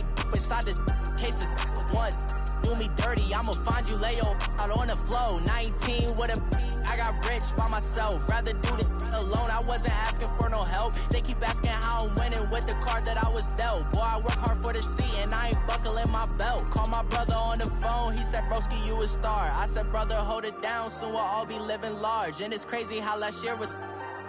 made inside this cases once. Do me dirty, I'ma find you, lay your out on the floor. 19 with a, I got rich by myself. Rather do this alone, I wasn't asking for no help. They keep asking how I'm winning with the card that I was dealt. Boy, I work hard for the seat and I ain't buckling my belt. Call my brother on the phone, he said, broski, you a star. I said, brother, hold it down, soon we'll all be living large. And it's crazy how last year was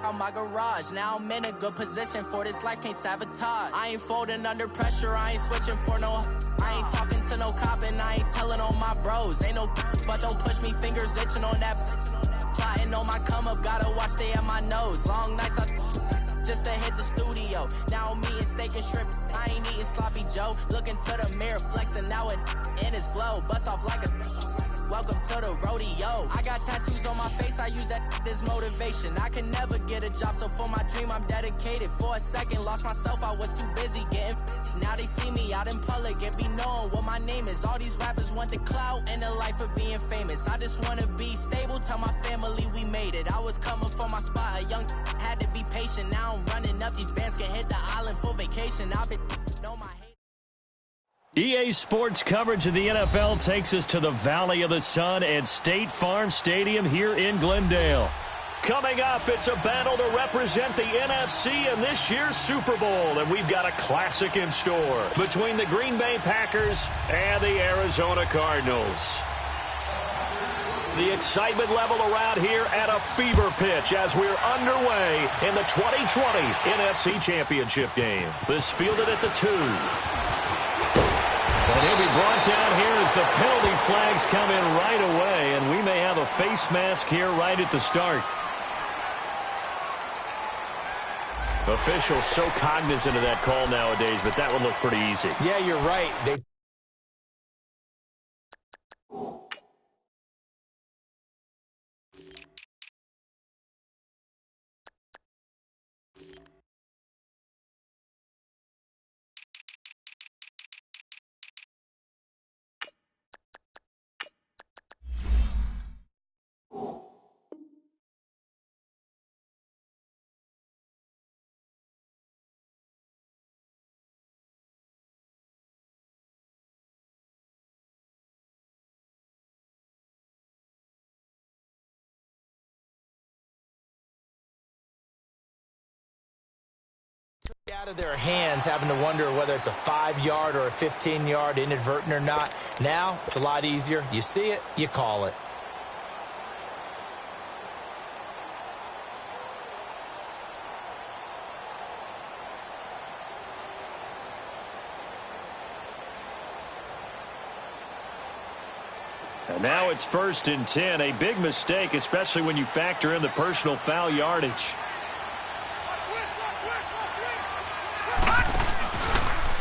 on my garage. Now I'm in a good position for this life, can't sabotage. I ain't folding under pressure, I ain't switching for no. I ain't talking to no cop and I ain't telling on my bros. Ain't no but don't push me, fingers itching on that. Plotting on my come up, gotta watch stay at my nose. Long nights I just to hit the studio. Now I'm eating steak and shrimp, I ain't eating sloppy Joe. Looking to the mirror, flexing now and in his glow. Bust off like a welcome to the rodeo. I got tattoos on my face, I use that as motivation. I can never get a job, so for my dream I'm dedicated. For a second, lost myself, I was too busy getting busy. Now they see me out in public and be knowing what my name is. All these rappers want the clout and the life of being famous. I just wanna be stable, tell my family we made it. I was coming for my spot, a young had to be patient. Now I'm running up, these bands can hit the island for vacation. I've been on my EA Sports coverage of the NFL takes us to the Valley of the Sun at State Farm Stadium here in Glendale. Coming up, it's a battle to represent the NFC in this year's Super Bowl, and we've got a classic in store between the Green Bay Packers and the Arizona Cardinals. The excitement level around here at a fever pitch as we're underway in the 2020 NFC Championship game. This fielded at the 2. And he'll be brought down here as the penalty flags come in right away, and we may have a face mask here right at the start. Officials so cognizant of that call nowadays, but that would look pretty easy. Yeah, you're right. Out of their hands, having to wonder whether it's a 5-yard or a 15-yard inadvertent or not. Now it's a lot easier. You see it, you call it. And now it's 1st and 10, a big mistake, especially when you factor in the personal foul yardage.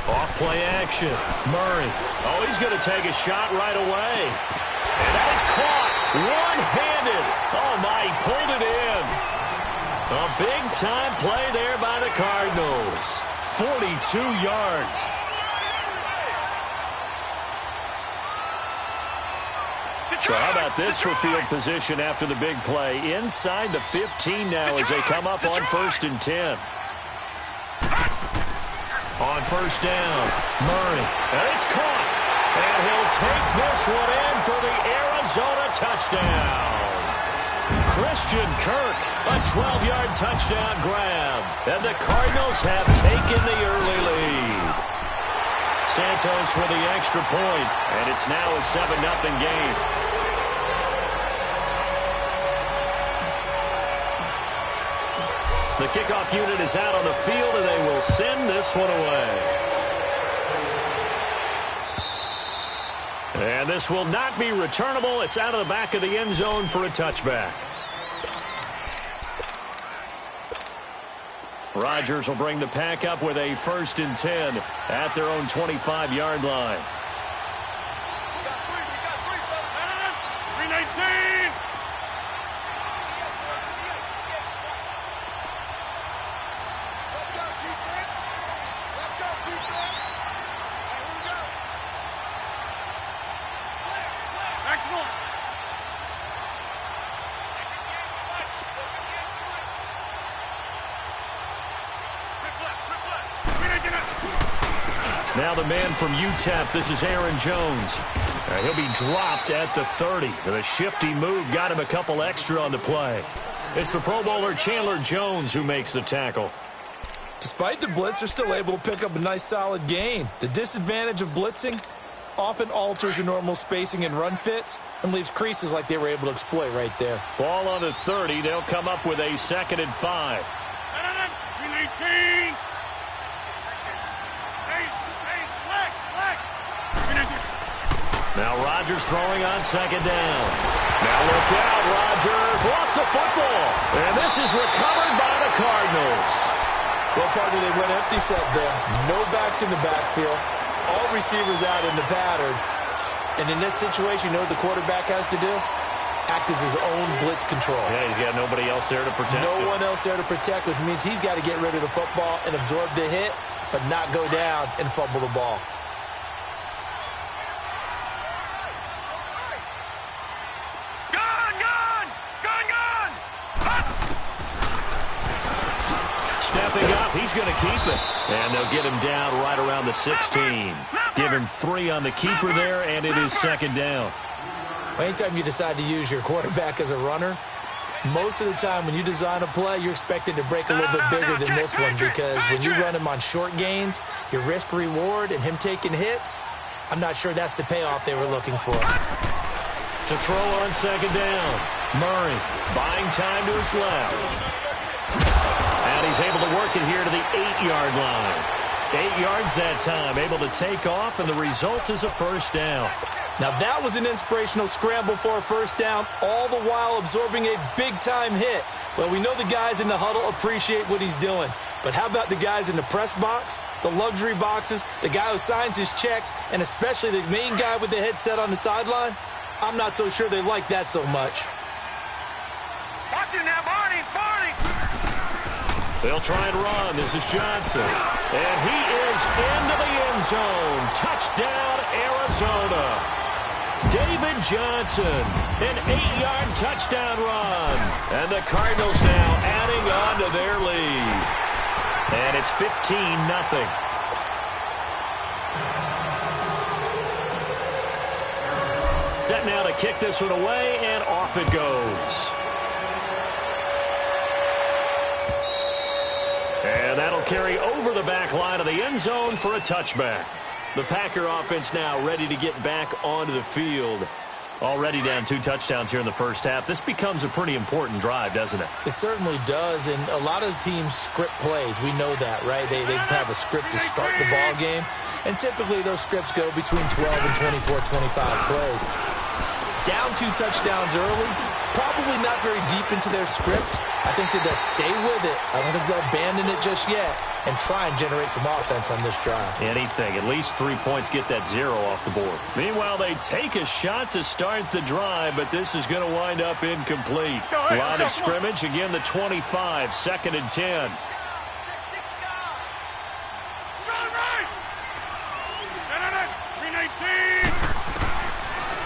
Off-play action. Murray. Oh, he's going to take a shot right away. And that is caught. One-handed. Oh, my, he pulled it in. A big-time play there by the Cardinals. 42 yards. So how about this for field position after the big play? Inside the 15 now as they come up on 1st and 10. On 1st down, Murray, and it's caught, and he'll take this one in for the Arizona touchdown. Christian Kirk, a 12-yard touchdown grab, and the Cardinals have taken the early lead. Santos with the extra point, and it's now a 7-0 game. The kickoff unit is out on the field, and they will send this one away. And this will not be returnable. It's out of the back of the end zone for a touchback. Rodgers will bring the pack up with a 1st and 10 at their own 25-yard line. Now the man from UTEP, this is Aaron Jones. He'll be dropped at the 30. The shifty move got him a couple extra on the play. It's the Pro Bowler Chandler Jones who makes the tackle. Despite the blitz, they're still able to pick up a nice solid gain. The disadvantage of blitzing often alters the normal spacing and run fits and leaves creases like they were able to exploit right there. Ball on the 30. They'll come up with a 2nd and 5. Now Rodgers throwing on 2nd down. Now look out, Rodgers lost the football. And this is recovered by the Cardinals. Well, partner, they went empty set there. No backs in the backfield. All receivers out in the pattern. And in this situation, you know what the quarterback has to do? Act as his own blitz control. Yeah, he's got nobody else there to protect No him. one else there to protect, which means he's got to get rid of the football and absorb the hit, but not go down and fumble the ball. Stepping up, he's going to keep it. And they'll get him down right around the 16. Give him 3 on the keeper there, and it is 2nd down. Anytime you decide to use your quarterback as a runner, most of the time when you design a play, you're expected to break a little bit bigger than this one, because when you run him on short gains, your risk-reward and him taking hits, I'm not sure that's the payoff they were looking for. To throw on 2nd down. Murray buying time to his left. And he's able to work it here to the 8-yard line. 8 yards that time, able to take off, and the result is a 1st down. Now that was an inspirational scramble for a 1st down, all the while absorbing a big-time hit. Well, we know the guys in the huddle appreciate what he's doing. But how about the guys in the press box, the luxury boxes, the guy who signs his checks, and especially the main guy with the headset on the sideline? I'm not so sure they like that so much. Watching that, Barney! They'll try and run. This is Johnson. And he is into the end zone. Touchdown, Arizona. David Johnson, an 8-yard touchdown run. And the Cardinals now adding on to their lead. And it's 15-0. Set now to kick this one away, and off it goes. And that'll carry over the back line of the end zone for a touchback. The Packer offense now ready to get back onto the field. Already down 2 touchdowns here in the first half. This becomes a pretty important drive, doesn't it? It certainly does, and a lot of teams script plays. We know that, right? They have a script to start the ball game, and typically those scripts go between 12 and 24, 25 plays. Down 2 touchdowns early, probably not very deep into their script. I think that they'll stay with it. I don't think they'll abandon it just yet and try and generate some offense on this drive. Anything. At least 3 points, get that 0 off the board. Meanwhile, they take a shot to start the drive, but this is going to wind up incomplete. Line of scrimmage, again the 25, 2nd and 10.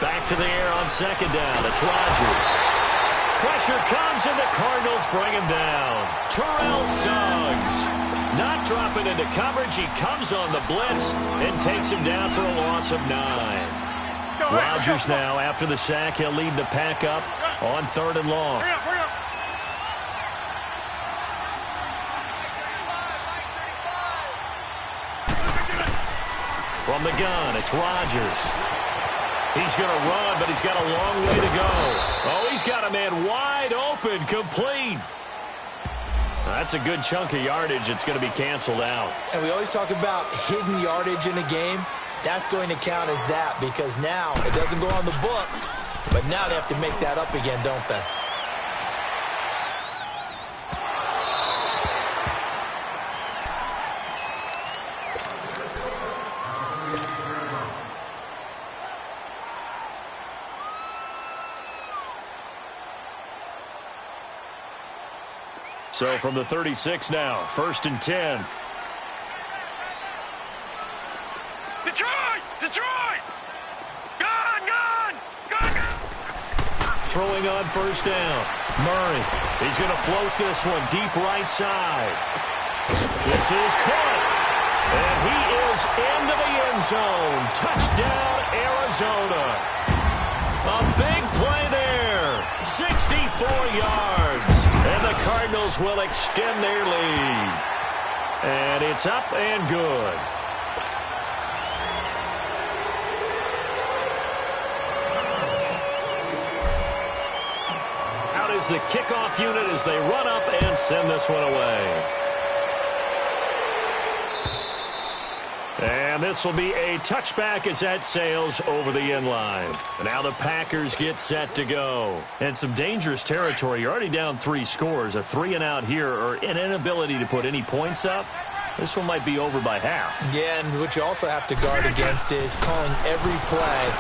Back to the air on 2nd down. It's Rodgers. Pressure comes, and the Cardinals bring him down. Terrell Suggs not dropping into coverage. He comes on the blitz and takes him down for a loss of 9. Rodgers now, after the sack, he'll lead the pack up on 3rd and long. From the gun, it's Rodgers. He's going to run, but he's got a long way to go. Oh, he's got a man wide open, complete. That's a good chunk of yardage. It's going to be canceled out. And we always talk about hidden yardage in a game. That's going to count as that, because now it doesn't go on the books, but now they have to make that up again, don't they? So from the 36 now, 1st and 10. Detroit! Gun! Throwing on 1st down. Murray, he's going to float this one deep right side. This is caught. And he is into the end zone. Touchdown, Arizona. A big play there. 64 yards. And the Cardinals will extend their lead. And it's up and good. Out is the kickoff unit as they run up and send this one away. And this will be a touchback as that sails over the end line. And now the Packers get set to go. And some dangerous territory. You're already down 3 scores. A 3-and-out here or an inability to put any points up. This one might be over by half. Yeah, and what you also have to guard against is calling every play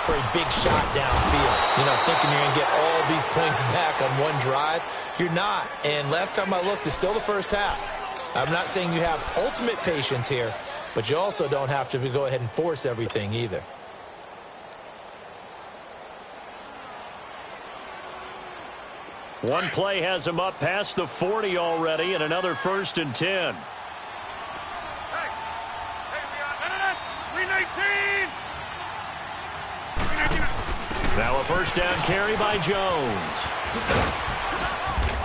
for a big shot downfield. You know, thinking you're going to get all these points back on one drive. You're not. And last time I looked, it's still the first half. I'm not saying you have ultimate patience here, but you also don't have to go ahead and force everything either. One play has him up past the 40 already, and another 1st and 10. Now a first down carry by Jones.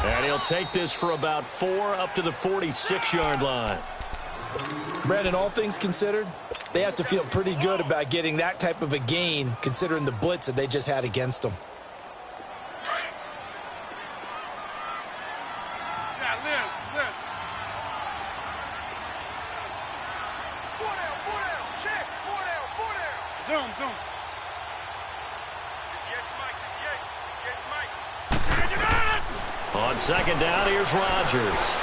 And he'll take this for about 4 up to the 46-yard line. Brandon, all things considered, they have to feel pretty good about getting that type of a gain considering the blitz that they just had against them. Yeah, Liz. Four down, check, four down. Zoom. On second down, here's Rodgers.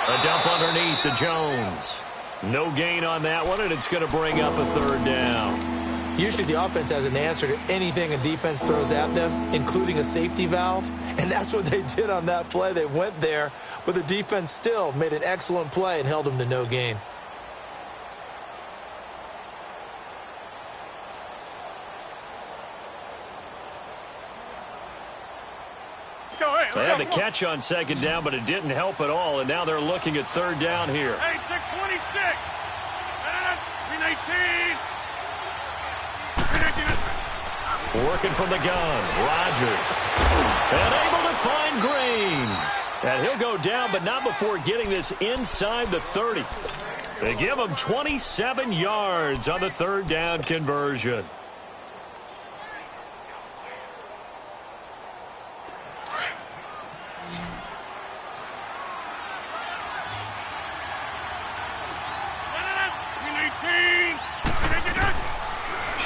A dump underneath to Jones. No gain on that one, and it's going to bring up a 3rd down. Usually the offense has an answer to anything a defense throws at them, including a safety valve, and that's what they did on that play. They went there, but the defense still made an excellent play and held them to no gain. They had the catch on second down, but it didn't help at all, and now they're looking at 3rd down here. 26. 319. Working from the gun, Rodgers. And able to find Green. And he'll go down, but not before getting this inside the 30. They give him 27 yards on the 3rd down conversion.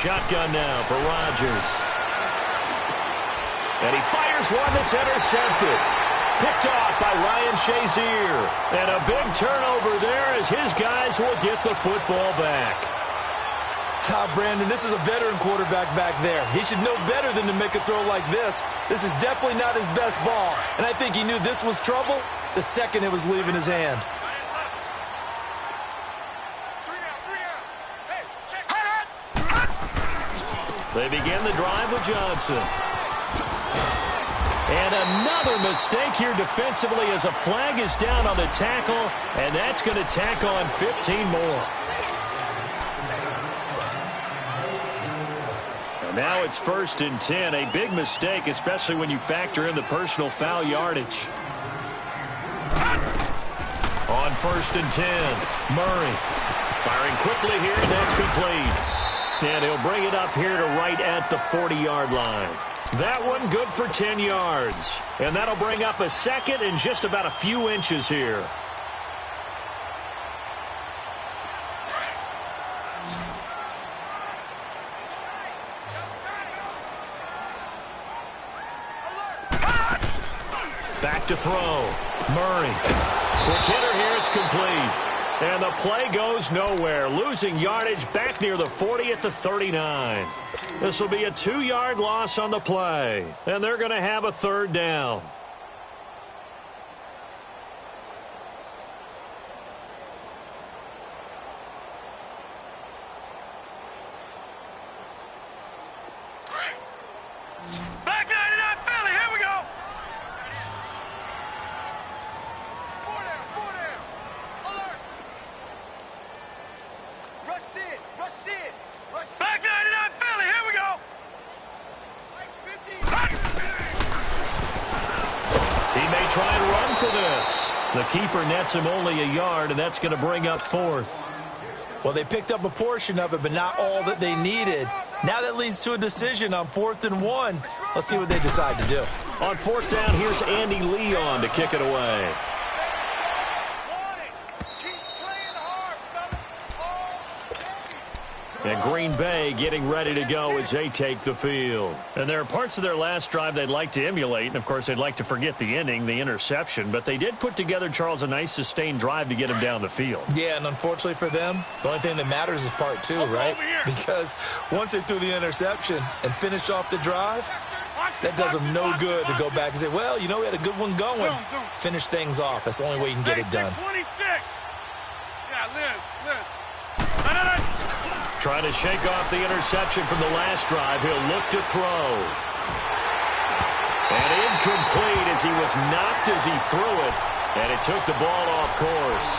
Shotgun now for Rodgers. And he fires one that's intercepted. Picked off by Ryan Shazier. And a big turnover there as his guys will get the football back. Brandon, this is a veteran quarterback back there. He should know better than to make a throw like this. This is definitely not his best ball. And I think he knew this was trouble the second it was leaving his hand. They begin the drive with Johnson. And another mistake here defensively as a flag is down on the tackle, and that's going to tack on 15 more. And now it's 1st and 10, a big mistake, especially when you factor in the personal foul yardage. On 1st and 10, Murray firing quickly here, and that's complete. And he'll bring it up here to right at the 40-yard line. That one good for 10 yards. And that'll bring up a 2nd and just about a few inches here. Back to throw. Murray. Quick hitter here, it's complete. And the play goes nowhere, losing yardage back near the 40 at the 39. This will be a 2-yard loss on the play, and they're going to have a 3rd down. Back 99 Philly, here we go. Four down. Alert. try and run for this. The keeper nets him only a yard, and that's going to bring up 4th. Well, they picked up a portion of it, but not all that they needed. Now that leads to a decision on 4th and 1. Let's see what they decide to do. On 4th down, here's Andy Leon to kick it away. And Green Bay getting ready to go as they take the field. And there are parts of their last drive they'd like to emulate. And, of course, they'd like to forget the inning, the interception. But they did put together, Charles, a nice sustained drive to get him down the field. Yeah, and unfortunately for them, the only thing that matters is part 2, right? Because once they threw the interception and finished off the drive, that does them no good to go back and say, well, you know, we had a good one going. Finish things off. That's the only way you can get it done. 26. Yeah, Liz. Trying to shake off the interception from the last drive. He'll look to throw. And incomplete as he was knocked as he threw it. And it took the ball off course.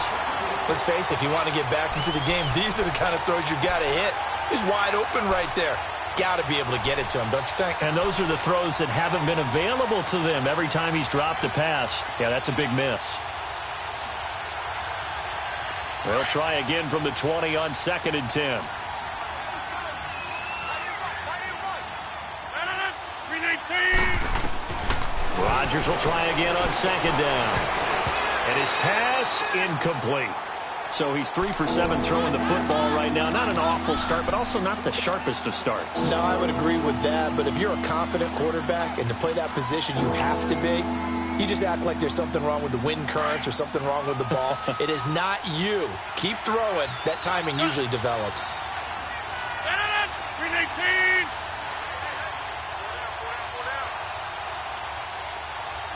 Let's face it, if you want to get back into the game, these are the kind of throws you've got to hit. He's wide open right there. Got to be able to get it to him, don't you think? And those are the throws that haven't been available to them every time he's dropped a pass. Yeah, that's a big miss. They'll try again from the 20 on 2nd and 10. Rodgers will try again on 2nd down. And his pass incomplete. So he's 3 for 7 throwing the football right now. Not an awful start, but also not the sharpest of starts. No, I would agree with that. But if you're a confident quarterback and to play that position you have to be, you just act like there's something wrong with the wind currents or something wrong with the ball. It is not you. Keep throwing. That timing usually develops. 318.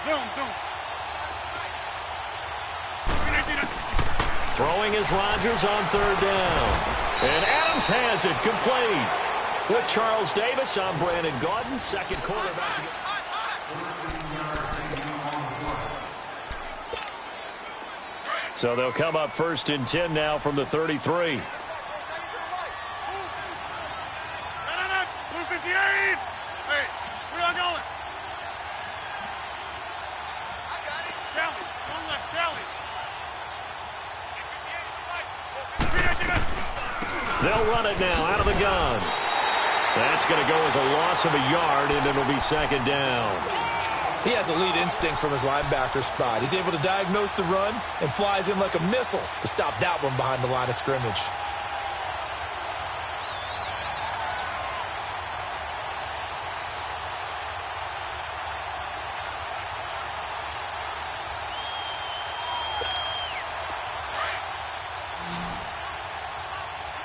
Zoom. Throwing is Rodgers on 3rd down. And Adams has it complete. With Charles Davis, I'm Brandon Gaudin. Second quarter about to get... So they'll come up 1st and 10 now from the 33. 258. Hey, where y'all going? Kelly, one left, Kelly. They'll run it now out of the gun. That's going to go as a loss of a yard, and it'll be 2nd down. He has elite instincts from his linebacker spot. He's able to diagnose the run and flies in like a missile to stop that one behind the line of scrimmage.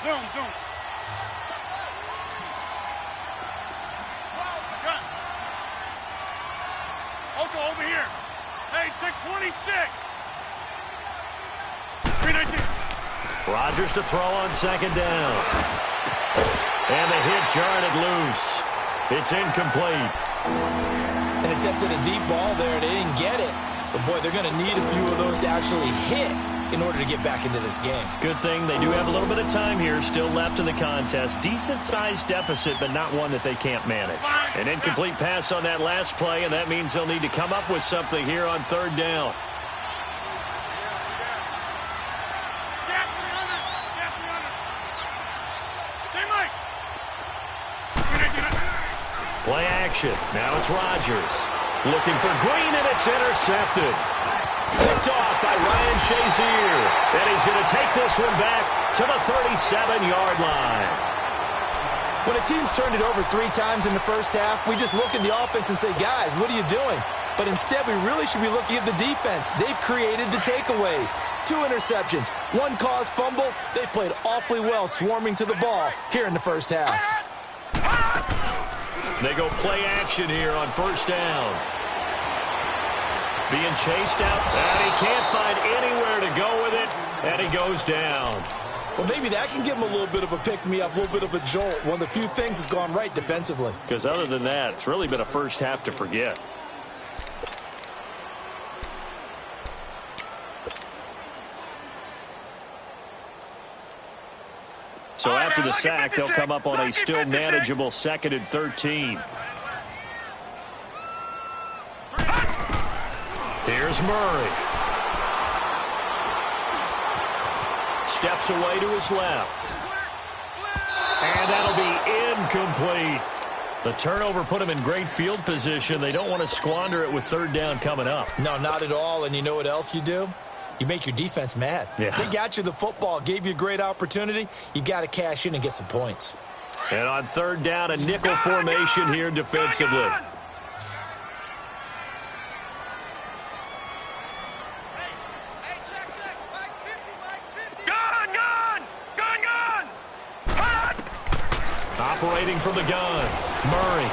Zoom. Oko, over here. Hey, check 26. 319. Rodgers to throw on 2nd down. And the hit jarred it loose. It's incomplete. An attempt at a deep ball there. They didn't get it. But, boy, they're going to need a few of those to actually hit in order to get back into this game. Good thing they do have a little bit of time here still left in the contest. Decent-sized deficit, but not one that they can't manage. An incomplete pass on that last play, and that means they'll need to come up with something here on 3rd down. Play action. Now it's Rodgers. Looking for Green, and it's intercepted. Picked off by Ryan Shazier. And he's going to take this one back to the 37-yard line. When a team's turned it over 3 times in the first half, we just look at the offense and say, guys, what are you doing? But instead, we really should be looking at the defense. They've created the takeaways. 2 interceptions, 1 caused fumble. They played awfully well swarming to the ball here in the first half. They go play action here on 1st down. Being chased out, and he can't find anywhere to go with it, and he goes down. Well, maybe that can give him a little bit of a pick-me-up, a little bit of a jolt. One of the few things that's gone right defensively. Because other than that, it's really been a first half to forget. So after the sack, they'll come up on a still manageable 2nd and 13. Here's Murray. Steps away to his left. And that'll be incomplete. The turnover put him in great field position. They don't want to squander it with third down coming up. No, not at all. And you know what else you do? You make your defense mad. Yeah. They got you the football, gave you a great opportunity. You got to cash in and get some points. And on third down, a nickel formation here defensively. Operating from the gun, Murray.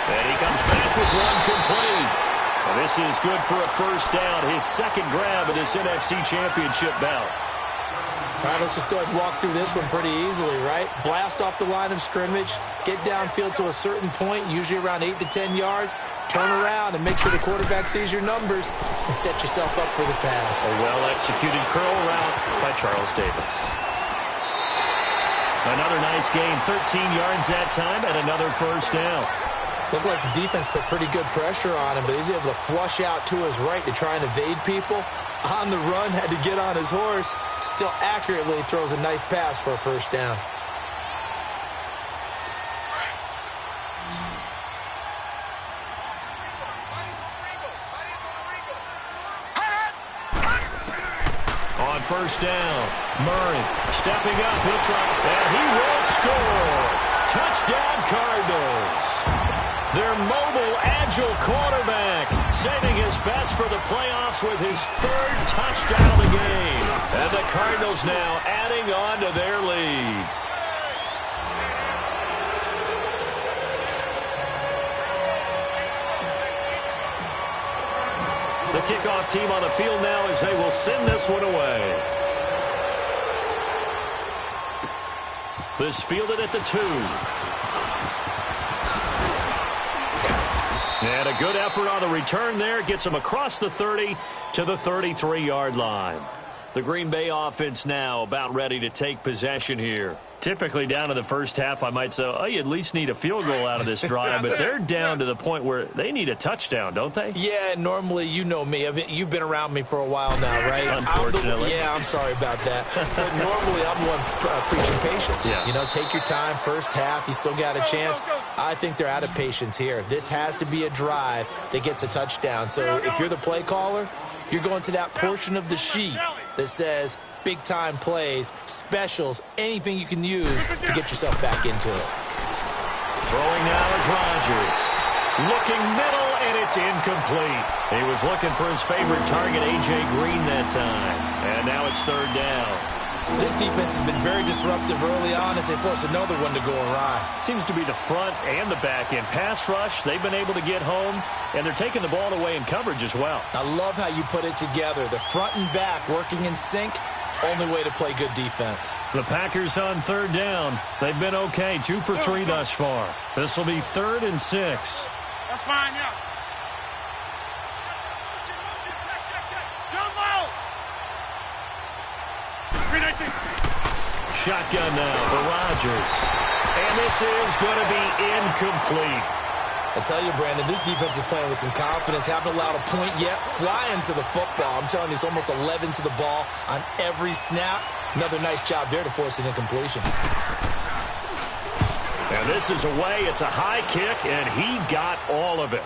And he comes back with one complete. And this is good for a first down, his second grab of this NFC Championship bout. All right, let's just go ahead and walk through this one pretty easily, right? Blast off the line of scrimmage, get downfield to a certain point, usually around 8 to 10 yards, turn around and make sure the quarterback sees your numbers and set yourself up for the pass. A well-executed curl route by Charles Davis. Another nice gain, 13 yards that time, and another first down. Looked like the defense put pretty good pressure on him, but he's able to flush out to his right to try and evade people. On the run, had to get on his horse. Still accurately throws a nice pass for a first down. On first down, Murray stepping up, he'll try, and he will score. Touchdown Cardinals. Their mobile, agile quarterback saving his best for the playoffs with his third touchdown of the game. And the Cardinals now adding on to their lead. The kickoff team on the field now as they will send this one away. This fielded at the 2. And a good effort on the return there. Gets him across the 30 to the 33-yard line. The Green Bay offense now about ready to take possession here. Typically down to the first half, I might say, oh, you at least need a field goal out of this drive. But they're down to the point where they need a touchdown, don't they? Yeah, normally, you know me. I mean, you've been around me for a while now, right? Unfortunately. I'm sorry about that. But normally, I'm the one preaching patience. Yeah. You know, take your time. First half, you still got a chance. I think they're out of patience here. This has to be a drive that gets a touchdown. So if you're the play caller, you're going to that portion of the sheet that says big-time plays, specials, anything you can use to get yourself back into it. Throwing now is Rodgers. Looking middle, and it's incomplete. He was looking for his favorite target, A.J. Green, that time. And now it's third down. This defense has been very disruptive early on as they force another one to go awry. Seems to be the front and the back end. Pass rush, they've been able to get home, and they're taking the ball away in coverage as well. I love how you put it together. The front and back working in sync. Only way to play good defense. The Packers on third down. They've been okay, 2 for 3 thus far. This will be 3rd and 6. That's fine, yeah. Shotgun now for Rodgers. And this is going to be incomplete. I tell you, Brandon, this defense is playing with some confidence. Haven't allowed a point yet. Flying to the football. I'm telling you, it's almost 11 to the ball on every snap. Another nice job there to force an incompletion. And this is away. It's a high kick, and he got all of it.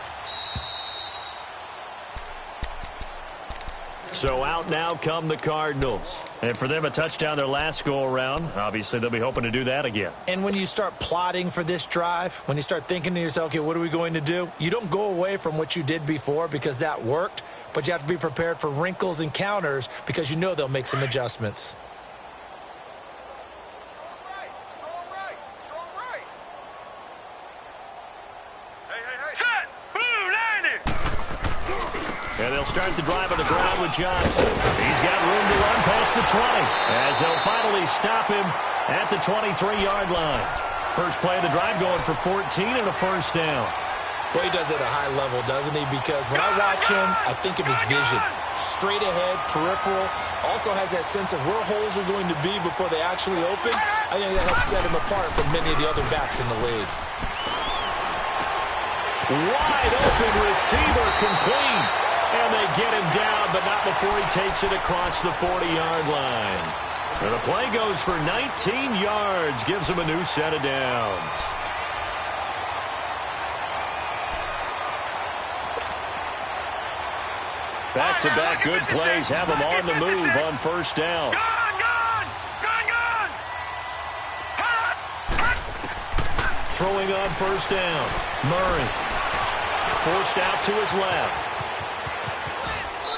So out now come the Cardinals. And for them, a touchdown their last go-around. Obviously, they'll be hoping to do that again. And when you start plotting for this drive, when you start thinking to yourself, okay, what are we going to do? You don't go away from what you did before because that worked, but you have to be prepared for wrinkles and counters because you know they'll make some adjustments. And they'll start the drive on the ground with Johnson. He's got room to run past the 20 as they'll finally stop him at the 23-yard line. First play of the drive going for 14 and a first down. Well, he does it at a high level, doesn't he? Because when I watch him, I think of his vision. Straight ahead, peripheral. Also has that sense of where holes are going to be before they actually open. I think that helps set him apart from many of the other backs in the league. Wide open receiver complete. And they get him down, but not before he takes it across the 40-yard line. And the play goes for 19 yards, gives him a new set of downs. Back-to-back good plays have him on the move on first down. Throwing on first down. Murray forced out to his left.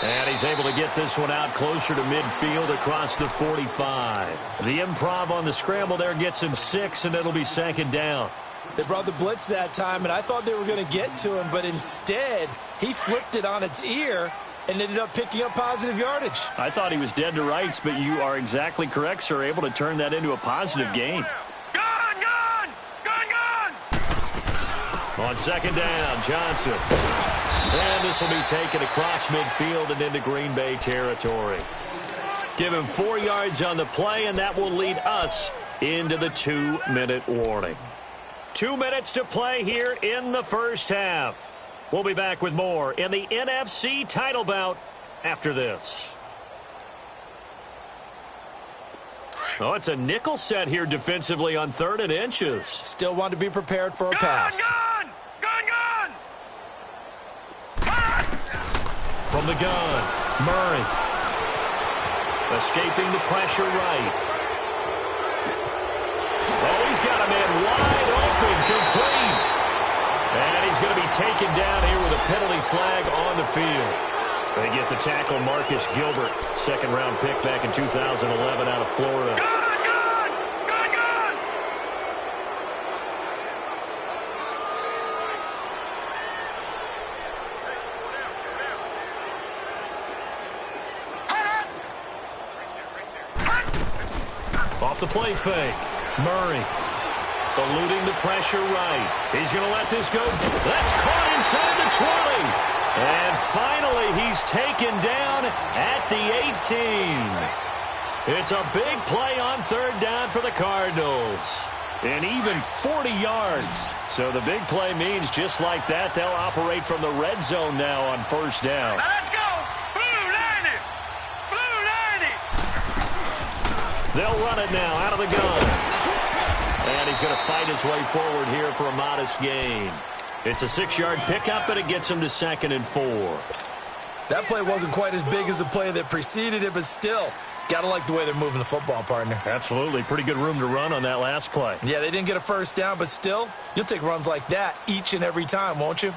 And he's able to get this one out closer to midfield across the 45. The improv on the scramble there gets him 6, and it'll be second down. They brought the blitz that time, and I thought they were going to get to him, but instead he flipped it on its ear and ended up picking up positive yardage. I thought he was dead to rights, but you are exactly correct, sir. Able to turn that into a positive gain. On second down, Johnson. And this will be taken across midfield and into Green Bay territory. Give him 4 yards on the play, and that will lead us into the 2-minute warning. 2 minutes to play here in the first half. We'll be back with more in the NFC title bout after this. Oh, it's a nickel set here defensively on 3rd and inches. Still want to be prepared for a pass. From the gun, Murray. Escaping the pressure right. Oh, he's got a man wide open, complete. And he's going to be taken down here with a penalty flag on the field. They get the tackle, Marcus Gilbert, second-round pick back in 2011 out of Florida. Off the play fake, Murray eluding the pressure right. He's going to let this go. That's caught inside the 20. And finally, he's taken down at the 18. It's a big play on 3rd down for the Cardinals. And even 40 yards. So the big play means just like that, they'll operate from the red zone now on first down. Now let's go. Blue 90. Blue 90. They'll run it now out of the gun. And he's going to fight his way forward here for a modest gain. It's a 6-yard pickup, but it gets him to 2nd and 4. That play wasn't quite as big as the play that preceded it, but still, got to like the way they're moving the football, partner. Absolutely. Pretty good room to run on that last play. Yeah, they didn't get a first down, but still, you'll take runs like that each and every time, won't you?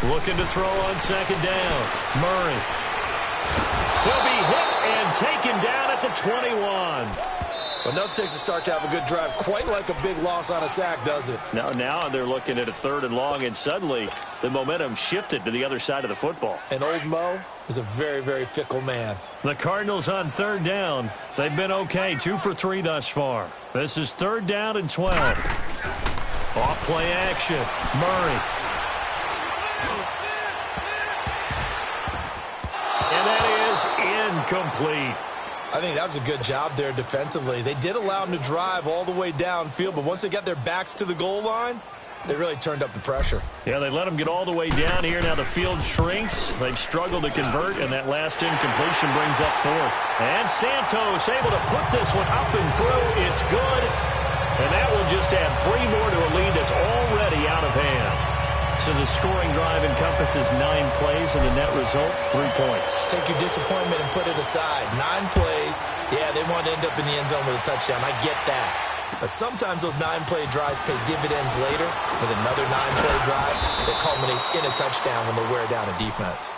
Looking to throw on second down. Murray. He'll be hit and taken down at the 21. Well, nothing takes a start to have a good drive, quite like a big loss on a sack, does it? Now they're looking at a 3rd and long, and suddenly the momentum shifted to the other side of the football. And old Mo is a very, very fickle man. The Cardinals on 3rd down. They've been okay, 2 for 3 thus far. This is 3rd down and 12. Off play action. Murray. And that is incomplete. I think that was a good job there defensively. They did allow them to drive all the way downfield, but once they got their backs to the goal line, they really turned up the pressure. Yeah, they let them get all the way down here. Now the field shrinks. They've struggled to convert, and that last incompletion brings up 4th. And Santos able to put this one up and through. It's good. And that will just add 3 more to a lead that's already out of hand. So the scoring drive encompasses 9 plays, and the net result, 3 points. Take your disappointment and put it aside. 9 plays. Yeah, they want to end up in the end zone with a touchdown. I get that. But sometimes those 9-play drives pay dividends later with another 9-play drive that culminates in a touchdown when they wear down a defense.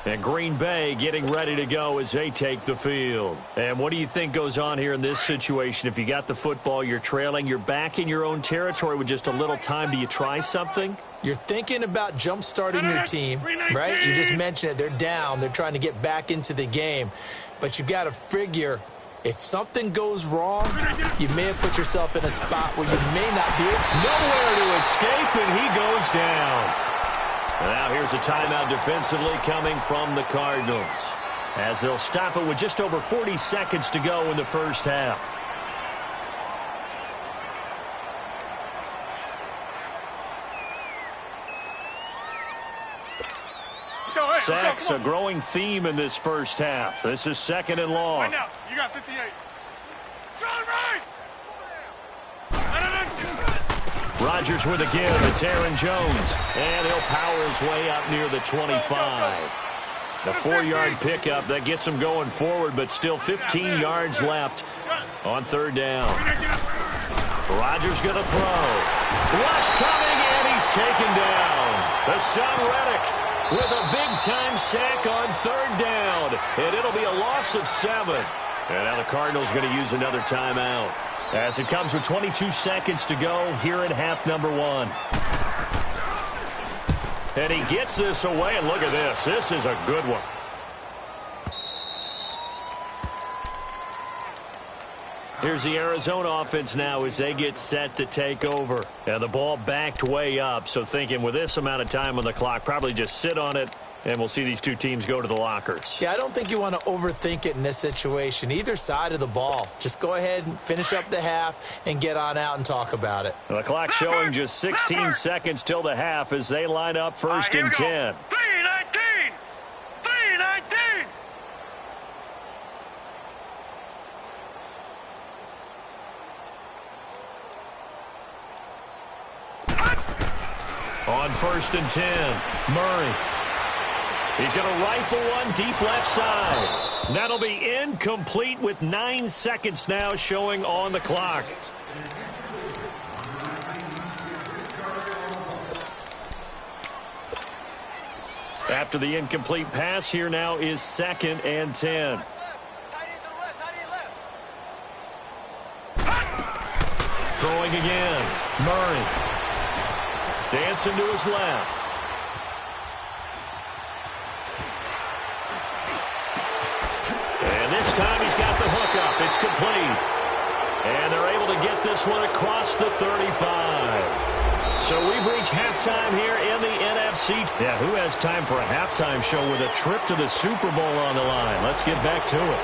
And Green Bay getting ready to go as they take the field. And what do you think goes on here in this situation? If you got the football, you're trailing, you're back in your own territory with just a little time. Do you try something? You're thinking about jump-starting your team, right? You just mentioned it. They're down. They're trying to get back into the game. But you got to figure, if something goes wrong, you may have put yourself in a spot where you may not be able. Nowhere to escape, and he goes down. Now here's a timeout defensively coming from the Cardinals. as they'll stop it with just over 40 seconds to go in the first half. Sacks, a growing theme in this first half. This is 2nd and long. Right now, you got 58. Rodgers with a give. It's Aaron Jones. And he'll power his way up near the 25. The 4-yard pickup, that gets him going forward, but still 15 yards left on 3rd down. Rodgers going to throw. Rush coming, and he's taken down. The son Reddick with a big-time sack on 3rd down. And it'll be a loss of 7. And now the Cardinals going to use another timeout, as it comes with 22 seconds to go here in half number 1. And he gets this away, and look at this. This is a good one. Here's the Arizona offense now as they get set to take over. And the ball backed way up, so thinking with this amount of time on the clock, probably just sit on it, and we'll see these two teams go to the lockers. Yeah, I don't think you want to overthink it in this situation. Either side of the ball. Just go ahead and finish up the half and get on out and talk about it. The clock showing just 16 seconds till the half as they line up 1st and 10. 3-19! 3-19! On 1st and 10, Murray. He's going to rifle one deep left side. That'll be incomplete with 9 seconds now showing on the clock. After the incomplete pass, here now is 2nd and 10. Throwing again, Murray. Dancing to his left. And this time he's got the hookup. It's complete. And they're able to get this one across the 35. So we've reached halftime here in the NFC. Yeah, who has time for a halftime show with a trip to the Super Bowl on the line? Let's get back to it.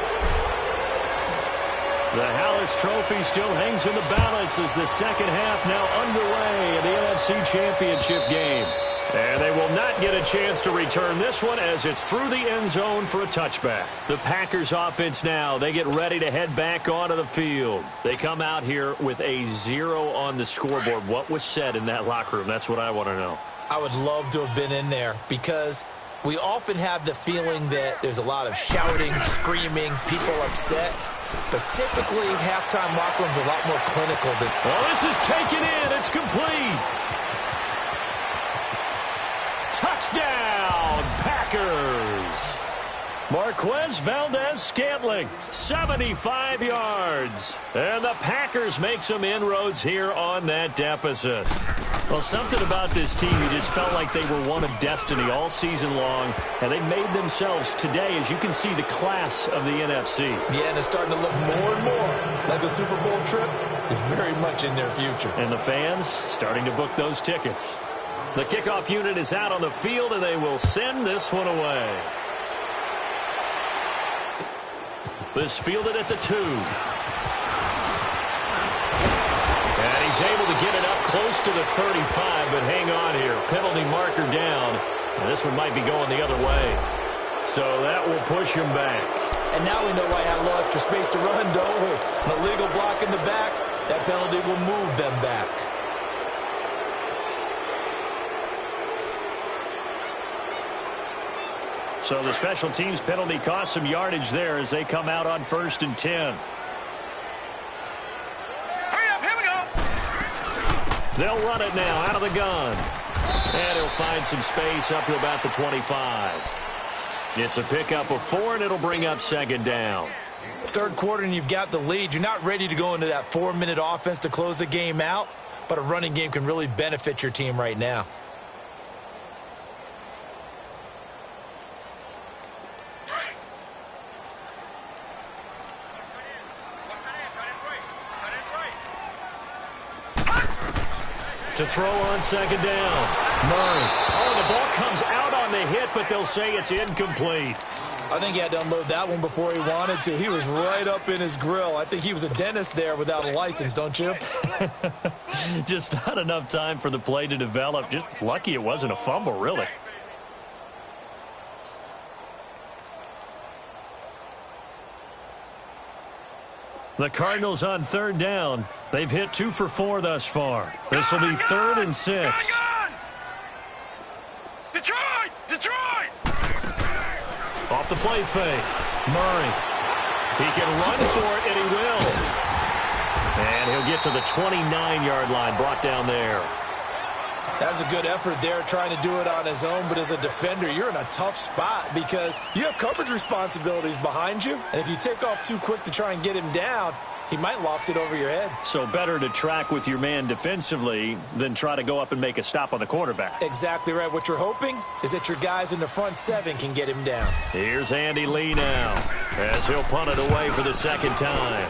The Hallis Trophy still hangs in the balance as the second half now underway in the NFC Championship game. And they will not get a chance to return this one as it's through the end zone for a touchback. The Packers offense now, they get ready to head back onto the field. They come out here with a 0 on the scoreboard. What was said in that locker room? That's what I want to know. I would love to have been in there because we often have the feeling that there's a lot of shouting, screaming, people upset. But typically, halftime locker rooms are a lot more clinical than... Well, this is taken in. It's complete. Touchdown, Packers. Marquez Valdez-Scantling, 75 yards. And the Packers make some inroads here on that deficit. Well, something about this team, you just felt like they were one of destiny all season long, and they made themselves today, as you can see, the class of the NFC. Yeah, and it's starting to look more and more like the Super Bowl trip is very much in their future. And the fans starting to book those tickets. The kickoff unit is out on the field, and they will send this one away. This fielded at the 2. And he's able to get it up close to the 35, but hang on here. Penalty marker down. And this one might be going the other way. So that will push him back. And now we know why I had a little extra space to run, don't we? An illegal block in the back. That penalty will move them back. So the special teams penalty cost some yardage there as they come out on 1st and 10. Hurry up, here we go. They'll run it now out of the gun. And he'll find some space up to about the 25. It's a pickup of 4, and it'll bring up 2nd down. Third quarter, and you've got the lead. You're not ready to go into that 4-minute offense to close the game out, but a running game can really benefit your team right now. To throw on 2nd down. Murray. Oh, the ball comes out on the hit, but they'll say it's incomplete. I think he had to unload that one before he wanted to. He was right up in his grill. I think he was a dentist there without a license, don't you? Just not enough time for the play to develop. Just lucky it wasn't a fumble, really. The Cardinals on third down. They've hit 2 for 4 thus far. This will be 3rd and 6. Detroit! Detroit! Off the play fake. Murray. He can run for it, and he will. And he'll get to the 29-yard line, brought down there. That was a good effort there, trying to do it on his own. But as a defender, you're in a tough spot because you have coverage responsibilities behind you. And if you take off too quick to try and get him down, he might loft it over your head. So better to track with your man defensively than try to go up and make a stop on the quarterback. Exactly right. What you're hoping is that your guys in the front 7 can get him down. Here's Andy Lee now as he'll punt it away for the second time.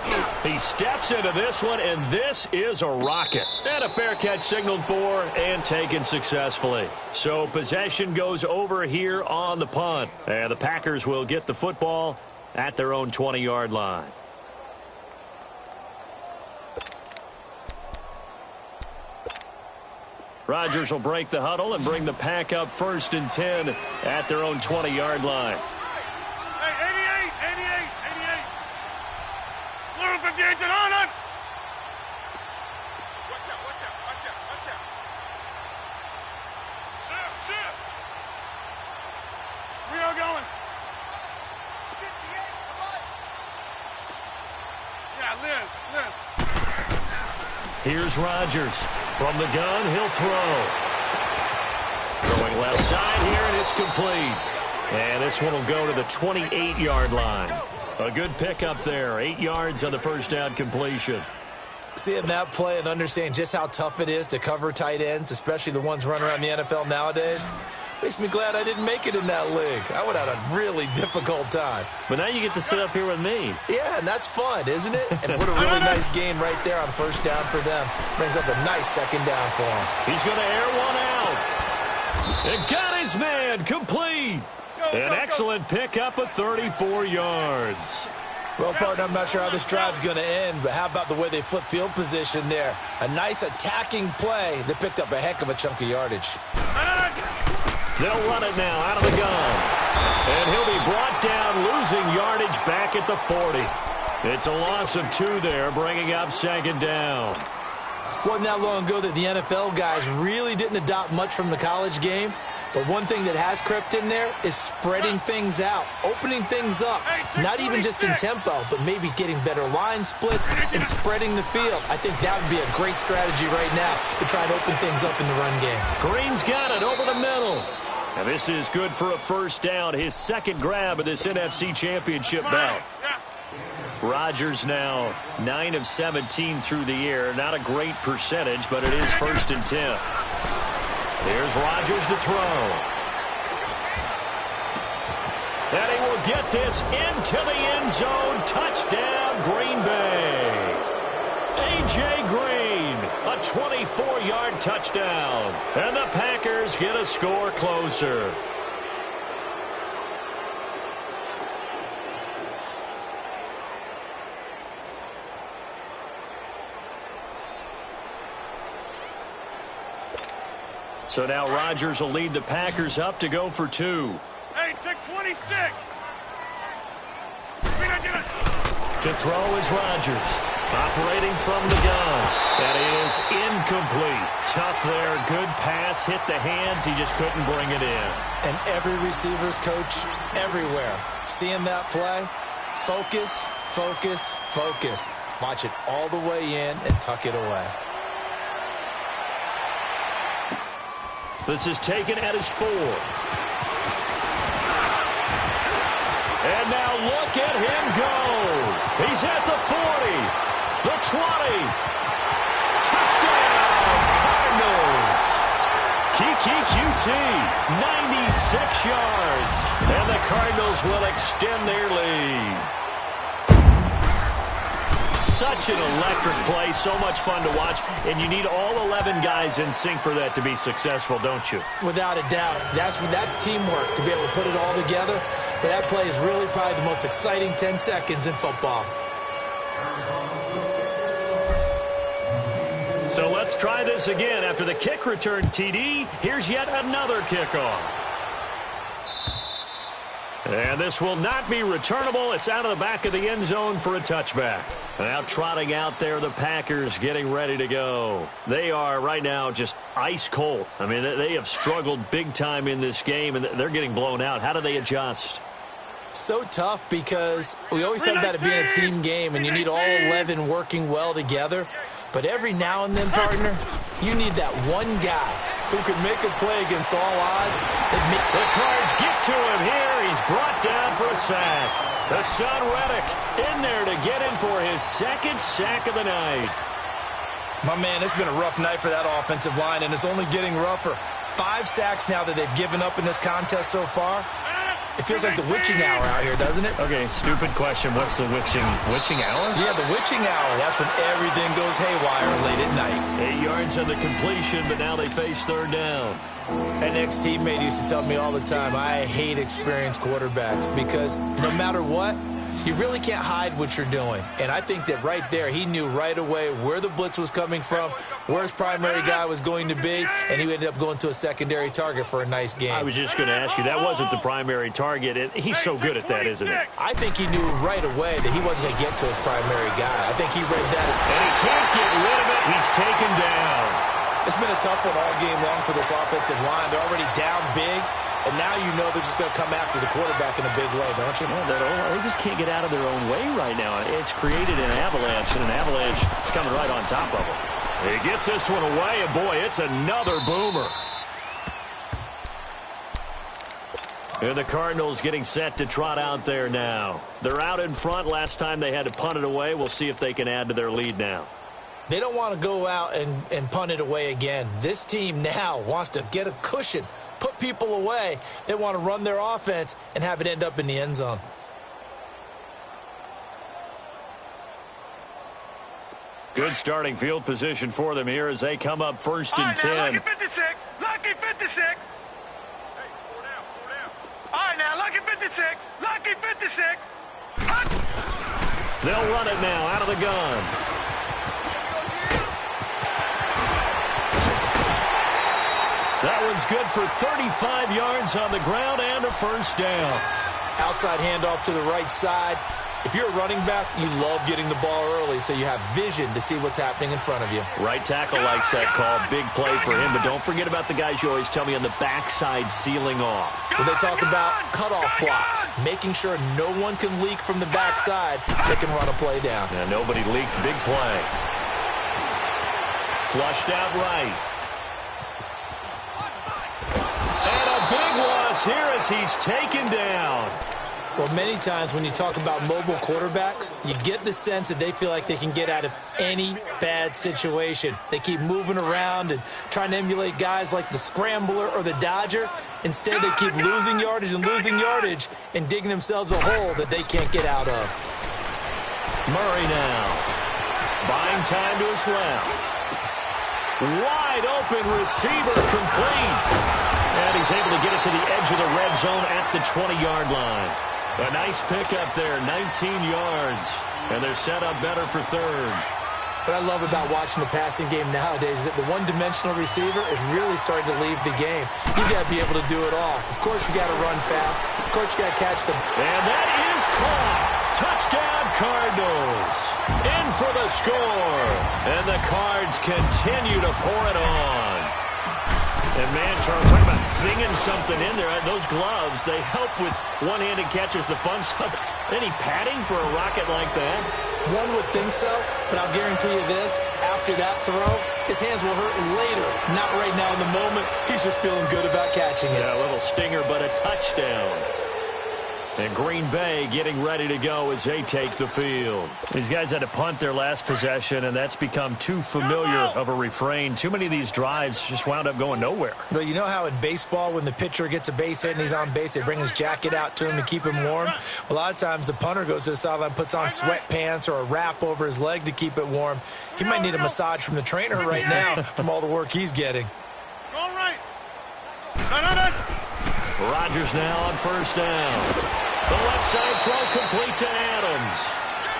He steps into this one, and this is a rocket. And a fair catch signaled for and taken successfully. So possession goes over here on the punt. And the Packers will get the football at their own 20-yard line. Rodgers will break the huddle and bring the pack up 1st and 10 at their own 20-yard line. Hey, 88. Blue 58 to Arnold. Watch out. Shift. Rio going. 58, come on. Yeah, Liz. Here's Rodgers. From the gun, he'll throw. Throwing left side here, and it's complete. And this one will go to the 28-yard line. A good pickup there. 8 yards on the first down completion. Seeing that play and understanding just how tough it is to cover tight ends, especially the ones running around the NFL nowadays, makes me glad I didn't make it in that league. I would have had a really difficult time. But now you get to sit up here with me. Yeah, and that's fun, isn't it? And what a really nice game right there on first down for them. Brings up a nice second down for him. He's going to air one out. And got his man complete. An excellent pickup of 34 yards. Well, partner, I'm not sure how this drive's going to end, but how about the way they flip field position there? A nice attacking play that picked up a heck of a chunk of yardage. They'll run it now out of the gun. And he'll be brought down, losing yardage back at the 40. It's a loss of 2 there, bringing up second down. Wasn't that long ago that the NFL guys really didn't adopt much from the college game. But one thing that has crept in there is spreading things out, opening things up, not even just in tempo, but maybe getting better line splits and spreading the field. I think that would be a great strategy right now to try and open things up in the run game. Green's got it over the middle. And this is good for a first down, his second grab of this NFC Championship bout. Rodgers now 9 of 17 through the air. Not a great percentage, but it is 1st and 10. Here's Rodgers to throw. And he will get this into the end zone. Touchdown, Green Bay. A.J. Green, a 24-yard touchdown. And the Packers get a score closer. So now Rodgers will lead the Packers up to go for 2. Hey, check 26. To throw is Rodgers. Operating from the gun. That is incomplete. Tough there. Good pass. Hit the hands. He just couldn't bring it in. And every receiver's coach everywhere. Seeing that play, focus, focus, focus. Watch it all the way in and tuck it away. This is taken at his 4. And now look at him go. He's at the 40, the 20. Touchdown, Cardinals. Kiki QT, 96 yards. And the Cardinals will extend their lead. Such an electric play, so much fun to watch, and you need all 11 guys in sync for that to be successful, don't you? Without a doubt. That's teamwork, to be able to put it all together. But that play is really probably the most exciting 10 seconds in football. So let's try this again. After the kick return TD, here's yet another kickoff. And this will not be returnable. It's out of the back of the end zone for a touchback. Now trotting out there, the Packers getting ready to go. They are right now just ice cold. I mean, they have struggled big time in this game, and they're getting blown out. How do they adjust? So tough because we always have that it being a team game, and you need all 11 working well together. But every now and then, partner, you need that one guy who can make a play against all odds. The Cards get to him here. He's brought down for a sack. The son Reddick in there to get in for his second sack of the night. My man, it's been a rough night for that offensive line, and it's only getting rougher. 5 sacks now that they've given up in this contest so far. It feels like the witching hour out here, doesn't it? Okay, stupid question. What's the witching hour? Yeah, the witching hour. That's when everything goes haywire late at night. 8 yards on the completion, but now they face third down. An ex-teammate used to tell me all the time, I hate experienced quarterbacks because no matter what, you really can't hide what you're doing. And I think that right there, he knew right away where the blitz was coming from, where his primary guy was going to be, and he ended up going to a secondary target for a nice game. I was just going to ask you, that wasn't the primary target, and he's so good at that, isn't he? I think he knew right away that he wasn't going to get to his primary guy. I think he read that. And he can't get rid of it. He's taken down. It's been a tough one all game long for this offensive line. They're already down big. And now you know they're just going to come after the quarterback in a big way, don't you? No, they just can't get out of their own way right now. It's created an avalanche, and an avalanche is coming right on top of them. He gets this one away, and boy, it's another boomer. And the Cardinals getting set to trot out there now. They're out in front. Last time they had to punt it away. We'll see if they can add to their lead now. They don't want to go out and punt it away again. This team now wants to get a cushion, put people away. They want to run their offense and have it end up in the end zone. Good starting field position for them here as they come up first and 10. Lucky 56. Lucky 56. Hey, 4 down, 4 down. All right, now, lucky 56. Lucky 56. They'll run it now out of the gun. That one's good for 35 yards on the ground and a first down. Outside handoff to the right side. If you're a running back, you love getting the ball early so you have vision to see what's happening in front of you. Right tackle likes that call. Big play for him, but don't forget about the guys you always tell me on the backside sealing off. When they talk about cutoff blocks, making sure no one can leak from the backside, they can run a play down. Yeah, nobody leaked. Big play. Flushed out right. Big loss here as he's taken down. Well, many times when you talk about mobile quarterbacks, you get the sense that they feel like they can get out of any bad situation. They keep moving around and trying to emulate guys like the Scrambler or the Dodger. Instead, they keep losing yardage and digging themselves a hole that they can't get out of. Murray now. Buying time to his left. Wide open receiver complete. And he's able to get it to the edge of the red zone at the 20-yard line. A nice pickup there, 19 yards. And they're set up better for third. What I love about watching the passing game nowadays is that the one-dimensional receiver is really starting to leave the game. You've got to be able to do it all. Of course, you got to run fast. Of course, you got to catch the... And that is caught. Touchdown, Cardinals. In for the score. And the Cards continue to pour it on. And, man, Charles, talking about singing something in there. Those gloves, they help with one-handed catches, the fun stuff. Any padding for a rocket like that? One would think so, but I'll guarantee you this. After that throw, his hands will hurt later. Not right now in the moment. He's just feeling good about catching it. Yeah, a little stinger, but a touchdown. And Green Bay getting ready to go as they take the field. These guys had to punt their last possession, and that's become too familiar of a refrain. Too many of these drives just wound up going nowhere. But you know how in baseball, when the pitcher gets a base hit and he's on base, they bring his jacket out to him to keep him warm? A lot of times the punter goes to the sideline, puts on sweatpants or a wrap over his leg to keep it warm. He might need a massage from the trainer right now from all the work he's getting. All right. No. Rodgers now on first down. The left side throw complete to Adams.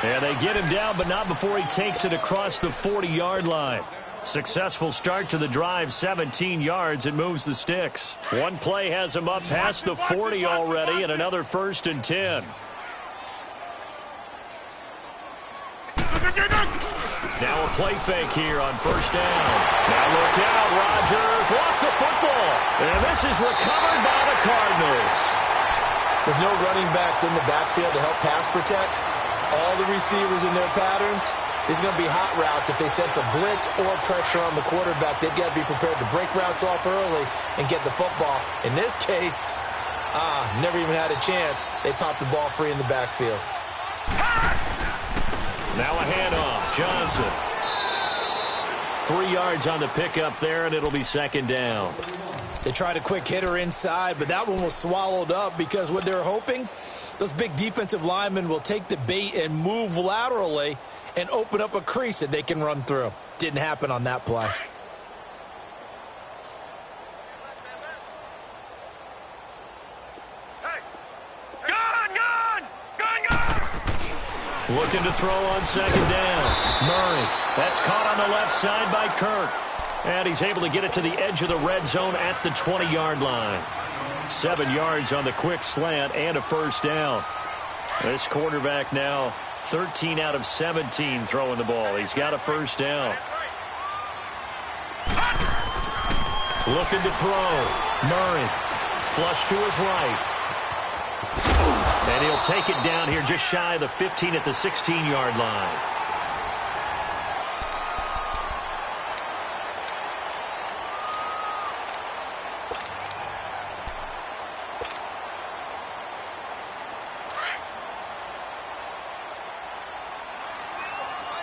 And they get him down, but not before he takes it across the 40-yard line. Successful start to the drive, 17 yards. It moves the sticks. One play has him up past the 40 already, and another 1st and 10. Now a play fake here on 1st down. Now look out, Rodgers lost the football. And this is recovered by the Cardinals. With no running backs in the backfield to help pass protect, all the receivers in their patterns, these are going to be hot routes. If they sense a blitz or pressure on the quarterback, they've got to be prepared to break routes off early and get the football. In this case, never even had a chance. They popped the ball free in the backfield. Now a handoff. Johnson. 3 yards on the pickup there, and it'll be 2nd down. They tried a quick hitter inside, but that one was swallowed up because what they're hoping, those big defensive linemen will take the bait and move laterally and open up a crease that they can run through. Didn't happen on that play. Looking to throw on 2nd down. Murray. That's caught on the left side by Kirk. And he's able to get it to the edge of the red zone at the 20-yard line. 7 yards on the quick slant and a 1st down. This quarterback now 13 out of 17 throwing the ball. He's got a 1st down. Looking to throw. Murray. Flush to his right. And he'll take it down here just shy of the 15 at the 16-yard line.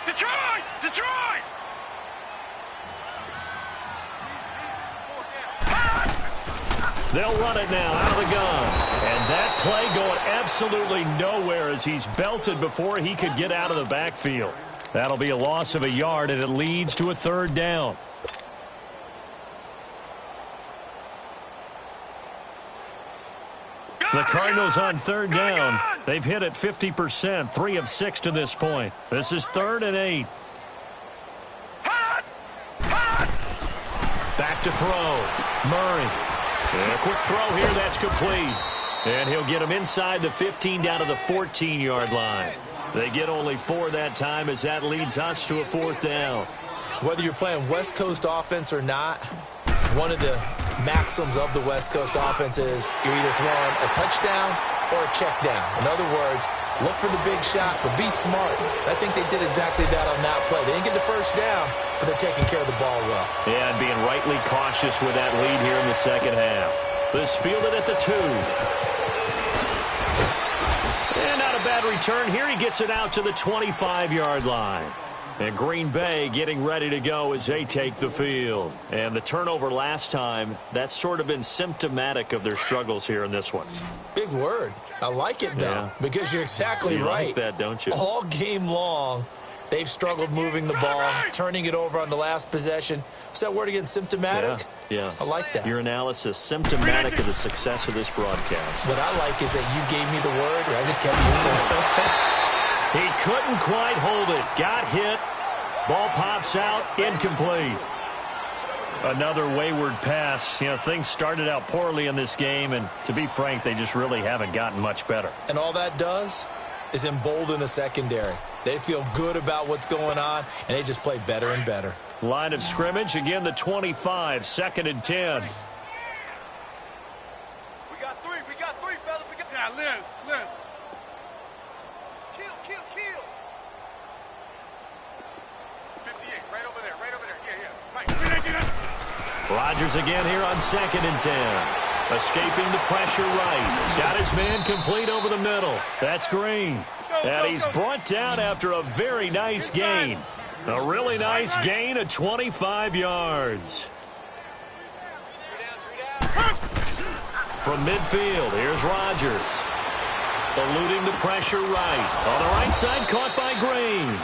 Detroit! Detroit! They'll run it now out of the gun. And that play going absolutely nowhere as he's belted before he could get out of the backfield. That'll be a loss of a yard, and it leads to a 3rd down. The Cardinals on 3rd down. They've hit it 50%, 3 of 6 to this point. This is 3rd and 8. Back to throw. Murray. And a quick throw here, that's complete. And he'll get him inside the 15 down to the 14-yard line. They get only 4 that time as that leads us to a 4th down. Whether you're playing West Coast offense or not, one of the maxims of the West Coast offense is you're either throwing a touchdown or a check down. In other words, look for the big shot, but be smart. I think they did exactly that on that play. They didn't get the 1st down, but they're taking care of the ball well. Yeah, and being rightly cautious with that lead here in the 2nd half. This fielded at the 2. And not a bad return here. He gets it out to the 25-yard line. And Green Bay getting ready to go as they take the field. And the turnover last time, that's sort of been symptomatic of their struggles here in this one. Big word. I like it, though, because you're exactly right. You like that, don't you? All game long, they've struggled moving the ball, turning it over on the last possession. What's that word again, symptomatic? Yeah. I like that. Your analysis, symptomatic of the success of this broadcast. What I like is that you gave me the word, and I just kept using it. He couldn't quite hold it. Got hit. Ball pops out. Incomplete. Another wayward pass. You know, things started out poorly in this game, and to be frank, they just really haven't gotten much better. And all that does is embolden a secondary. They feel good about what's going on, and they just play better and better. Line of scrimmage, again, the 25, 2nd and 10. We got three, fellas. Now, Liz. Kill. 58, right over there. Yeah. Right. Rodgers again here on 2nd and 10. Escaping the pressure right. Got his man complete over the middle. That's Green. And he's brought down after a very nice gain. A really nice gain of 25 yards. From midfield, here's Rodgers. Eluding the pressure right. On the right side, caught by Green.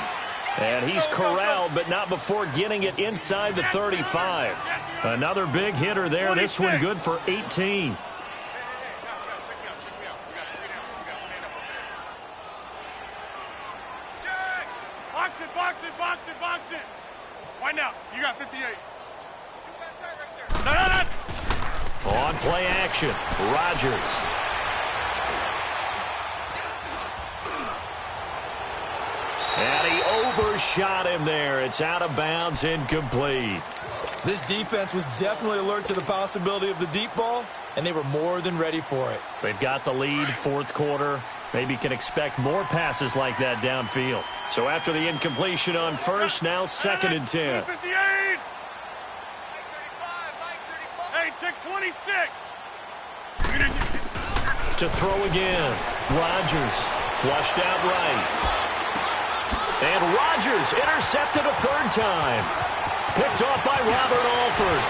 And he's corralled, but not before getting it inside the 35. Another big hitter there. This one good for 18. On play action, Rodgers. And he overshot him there. It's out of bounds, incomplete. This defense was definitely alert to the possibility of the deep ball, and they were more than ready for it. They've got the lead, fourth quarter. Maybe can expect more passes like that downfield. So after the incompletion on first, now 2nd and 10. 58. Hey, check 26. To throw again. Rodgers flushed out right. And Rodgers intercepted a third time. Picked off by Robert Alford.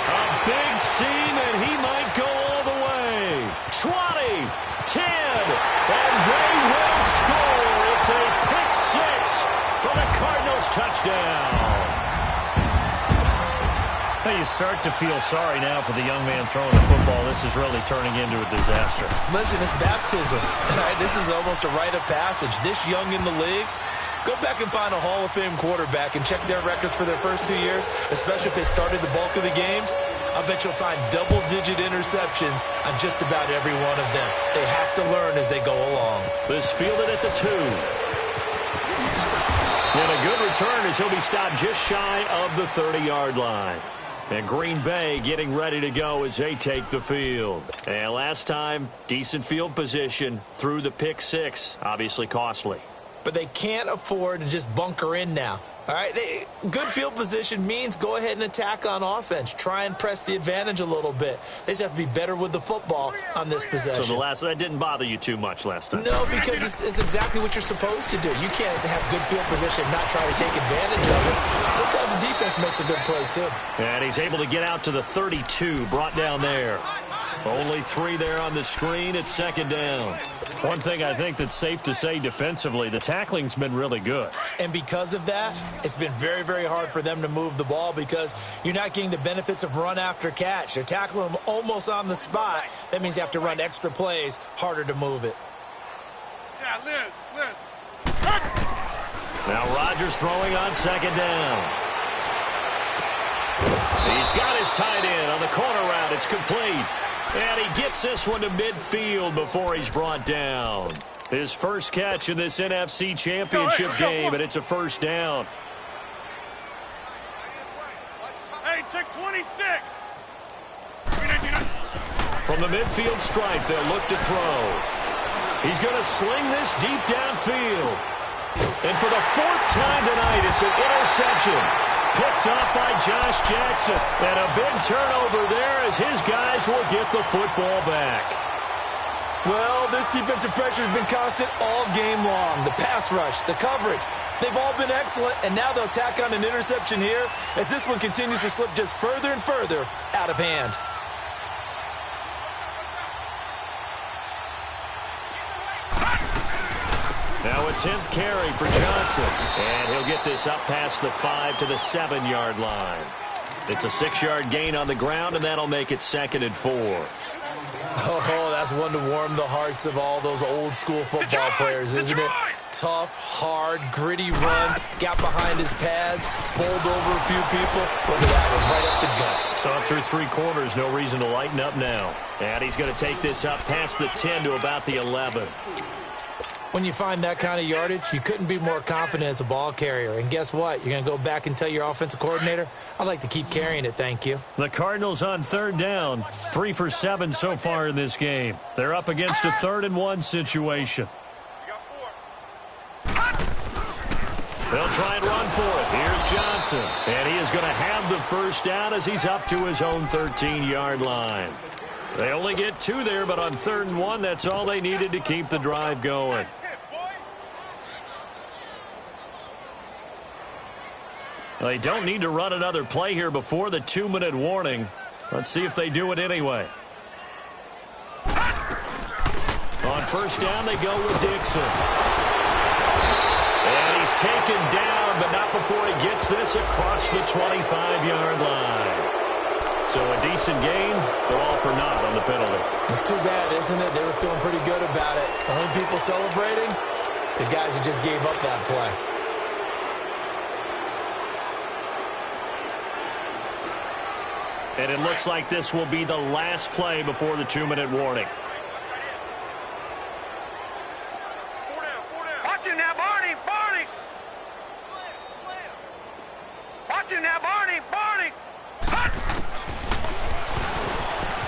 A big seam, and he might go all the way. 20, 10, and they will score. It's a pick six for the Cardinals touchdown. Hey, you start to feel sorry now for the young man throwing the football. This is really turning into a disaster. Listen, it's baptism. Right? This is almost a rite of passage. This young in the league, go back and find a Hall of Fame quarterback and check their records for their first 2 years, especially if they started the bulk of the games. I bet you'll find double-digit interceptions on just about every one of them. They have to learn as they go along. This fielded at the 2. And a good return as he'll be stopped just shy of the 30-yard line. And Green Bay getting ready to go as they take the field. And last time, decent field position through the pick six. Obviously costly. But they can't afford to just bunker in now. All right, good field position means go ahead and attack on offense. Try and press the advantage a little bit. They just have to be better with the football on this possession. So that didn't bother you too much last time? No, because it's exactly what you're supposed to do. You can't have good field position and not try to take advantage of it. Sometimes the defense makes a good play, too. And he's able to get out to the 32, brought down there. Only 3 there on the screen at 2nd down. One thing I think that's safe to say defensively, the tackling's been really good. And because of that, it's been very, very hard for them to move the ball because you're not getting the benefits of run after catch. They're tackling them almost on the spot. That means you have to run extra plays, harder to move it. Yeah, Liz. Now Rodgers throwing on 2nd down. He's got his tight end on the corner route. It's complete. And he gets this one to midfield before he's brought down. His first catch in this NFC Championship game, and it's a first down. Hey, check 26. From the midfield stripe, they'll look to throw. He's going to sling this deep downfield. And for the 4th time tonight, it's an interception. Picked off by Josh Jackson. And a big turnover there as his guys will get the football back. Well, this defensive pressure has been constant all game long. The pass rush, the coverage, they've all been excellent. And now they'll tack on an interception here as this one continues to slip just further and further out of hand. Now a 10th carry for Johnson. And he'll get this up past the 5 to the 7-yard line. It's a 6-yard gain on the ground, and that'll make it 2nd and 4. Oh, that's one to warm the hearts of all those old-school football players, isn't it? Tough, hard, gritty run, got behind his pads, bowled over a few people. Look at that one, right up the gut. So through 3 quarters, no reason to lighten up now. And he's going to take this up past the 10 to about the 11. When you find that kind of yardage, you couldn't be more confident as a ball carrier. And guess what? You're going to go back and tell your offensive coordinator, I'd like to keep carrying it, thank you. The Cardinals on 3rd down, 3 for 7 so far in this game. They're up against a 3rd and 1 situation. They'll try and run for it. Here's Johnson. And he is going to have the first down as he's up to his own 13-yard line. They only get 2 there, but on 3rd and 1, that's all they needed to keep the drive going. They don't need to run another play here before the 2-minute warning. Let's see if they do it anyway. On first down, they go with Dixon. And he's taken down, but not before he gets this across the 25-yard line. So a decent game, but all for naught on the penalty. It's too bad, isn't it? They were feeling pretty good about it. The only people celebrating, the guys who just gave up that play. And it looks like this will be the last play before the 2-minute warning. Watch him now, Barney! Barney! Watch him now, Barney! Barney!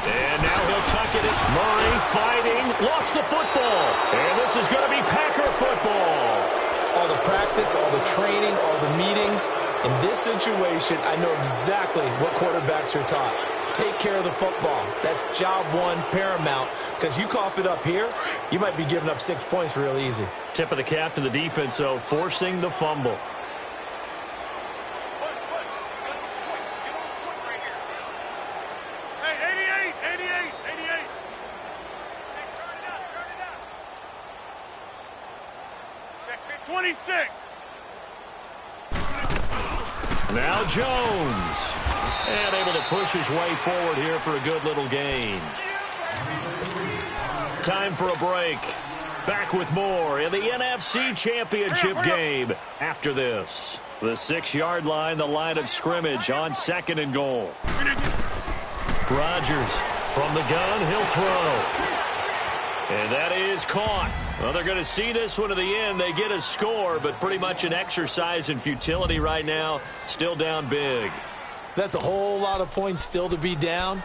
And now he'll tuck it in. Murray fighting. Lost the football. And this is going to be Packer football. All the practice, all the training, all the meetings. In this situation, I know exactly what quarterbacks are taught. Take care of the football. That's job one, paramount. Because you cough it up here, you might be giving up 6 points real easy. Tip of the cap to the defense, though, forcing the fumble. Hey, 88! 26! Now Jones. And able to push his way forward here for a good little gain. Time for a break. Back with more in the NFC Championship game after this. The 6-yard line, the line of scrimmage on 2nd and goal. Rodgers from the gun, he'll throw. And that is caught. Well, they're going to see this one to the end. They get a score, but pretty much an exercise in futility right now. Still down big. That's a whole lot of points still to be down.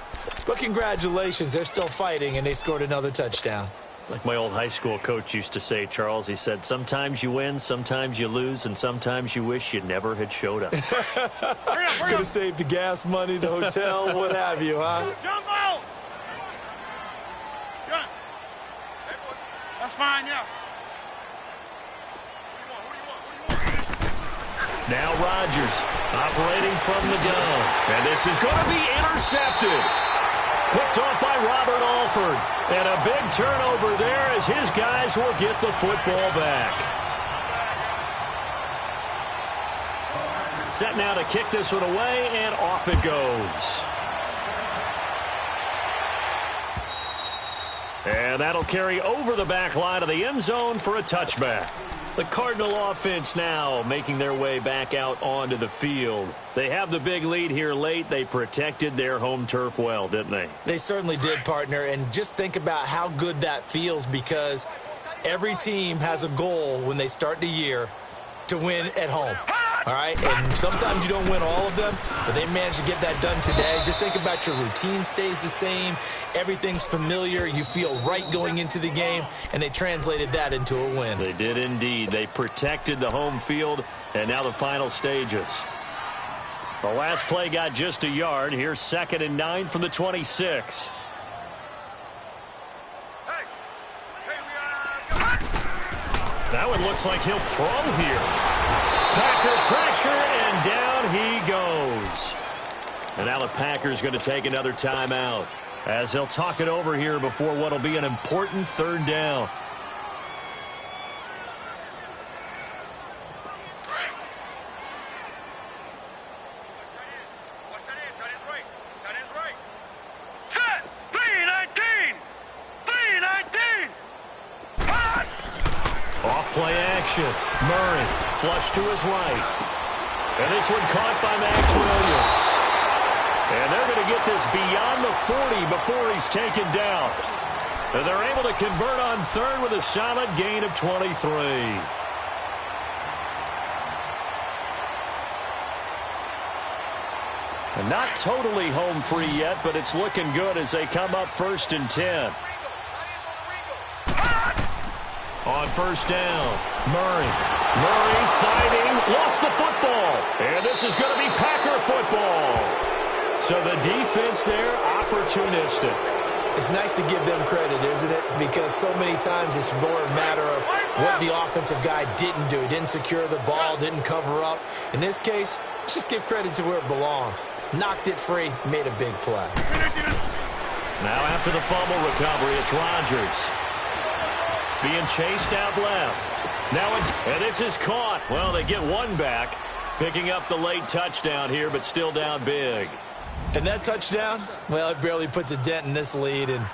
But congratulations, they're still fighting, and they scored another touchdown. It's like my old high school coach used to say, Charles. He said, sometimes you win, sometimes you lose, and sometimes you wish you never had showed up. Could have saved the gas money, the hotel, what have you, huh? Jump out! Jump. That's fine, yeah. Now Rodgers operating from the gun. And this is going to be intercepted. Picked off by Robert Alford. And a big turnover there as his guys will get the football back. Set now to kick this one away, and off it goes. And that'll carry over the back line of the end zone for a touchback. The Cardinal offense now making their way back out onto the field. They have the big lead here late. They protected their home turf well, didn't they? They certainly did, partner. And just think about how good that feels, because every team has a goal when they start the year to win at home. All right, and sometimes you don't win all of them, but they managed to get that done today. Just think about your routine stays the same. Everything's familiar. You feel right going into the game, and they translated that into a win. They did indeed. They protected the home field, and now the final stages. The last play got just a yard. Here's 2nd and 9 from the 26. That one looks like he'll throw here. Packer pressure, and down he goes. And now the Packers going to take another timeout as they'll talk it over here before what will be an important 3rd down. Set! 3-19! 3-19! Hot! Off play action. Murray flush to his right. And this one caught by Max Williams. And they're going to get this beyond the 40 before he's taken down. And they're able to convert on 3rd with a solid gain of 23. And not totally home free yet, but it's looking good as they come up 1st and 10. On 1st down, Murray fighting, lost the football. And this is going to be Packer football. So the defense there, opportunistic. It's nice to give them credit, isn't it? Because so many times it's more a matter of what the offensive guy didn't do. He didn't secure the ball, didn't cover up. In this case, let's just give credit to where it belongs. Knocked it free, made a big play. Now after the fumble recovery, it's Rodgers. Being chased out left. Now, and this is caught. Well, they get one back. Picking up the late touchdown here, but still down big. And that touchdown, well, it barely puts a dent in this lead. And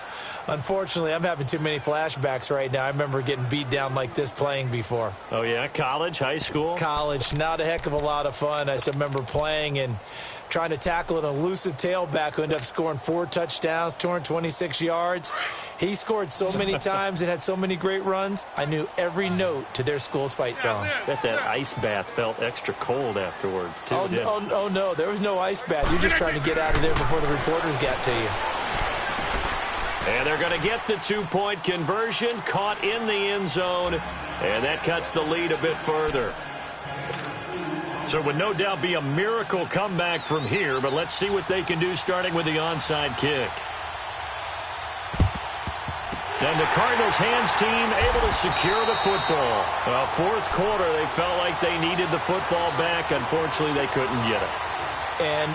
unfortunately, I'm having too many flashbacks right now. I remember getting beat down like this playing before. Oh, yeah? College, high school? College. Not a heck of a lot of fun. I still remember playing, and trying to tackle an elusive tailback who ended up scoring 4 touchdowns, 226 yards. He scored so many times and had so many great runs, I knew every note to their school's fight song. Bet that ice bath felt extra cold afterwards, too. Oh, no, there was no ice bath. You're just trying to get out of there before the reporters got to you. And they're going to get the 2-point conversion, caught in the end zone, and that cuts the lead a bit further. So it would no doubt be a miracle comeback from here, but let's see what they can do starting with the onside kick. And the Cardinals' hands team able to secure the football. Fourth quarter, they felt like they needed the football back. Unfortunately, they couldn't get it. And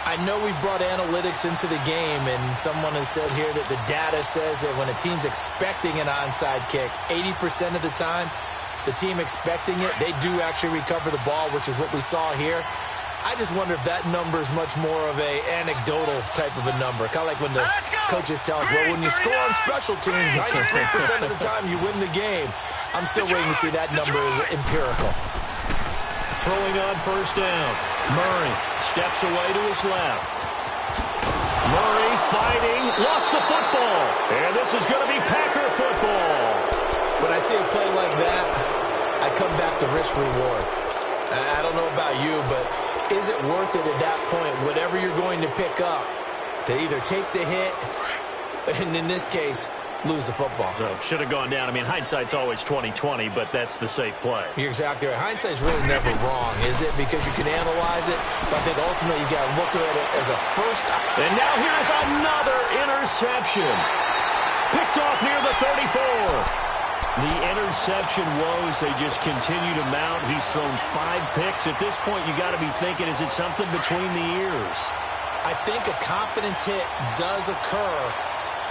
I know we brought analytics into the game, and someone has said here that the data says that when a team's expecting an onside kick, 80% of the time, the team expecting it, they do actually recover the ball, which is what we saw here. I just wonder if that number is much more of a anecdotal type of a number. Kind of like when the coaches tell us, well, when you score on special teams, 93% of the time you win the game. I'm still waiting to see that number is empirical. Throwing on first down. Murray steps away to his left. Murray fighting, lost the football. And this is going to be Packer football. When I see a play like that, I come back to risk-reward. I don't know about you, but is it worth it at that point, whatever you're going to pick up, to either take the hit, and in this case, lose the football? So should have gone down. I mean, hindsight's always 20/20, but that's the safe play. You're exactly right. Hindsight's really never wrong, is it? Because you can analyze it, but I think ultimately you got to look at it as a first. And now here's another interception. Picked off near the 34. The interception woes, they just continue to mount. He's thrown 5 picks. At this point, you got to be thinking, is it something between the ears? I think a confidence hit does occur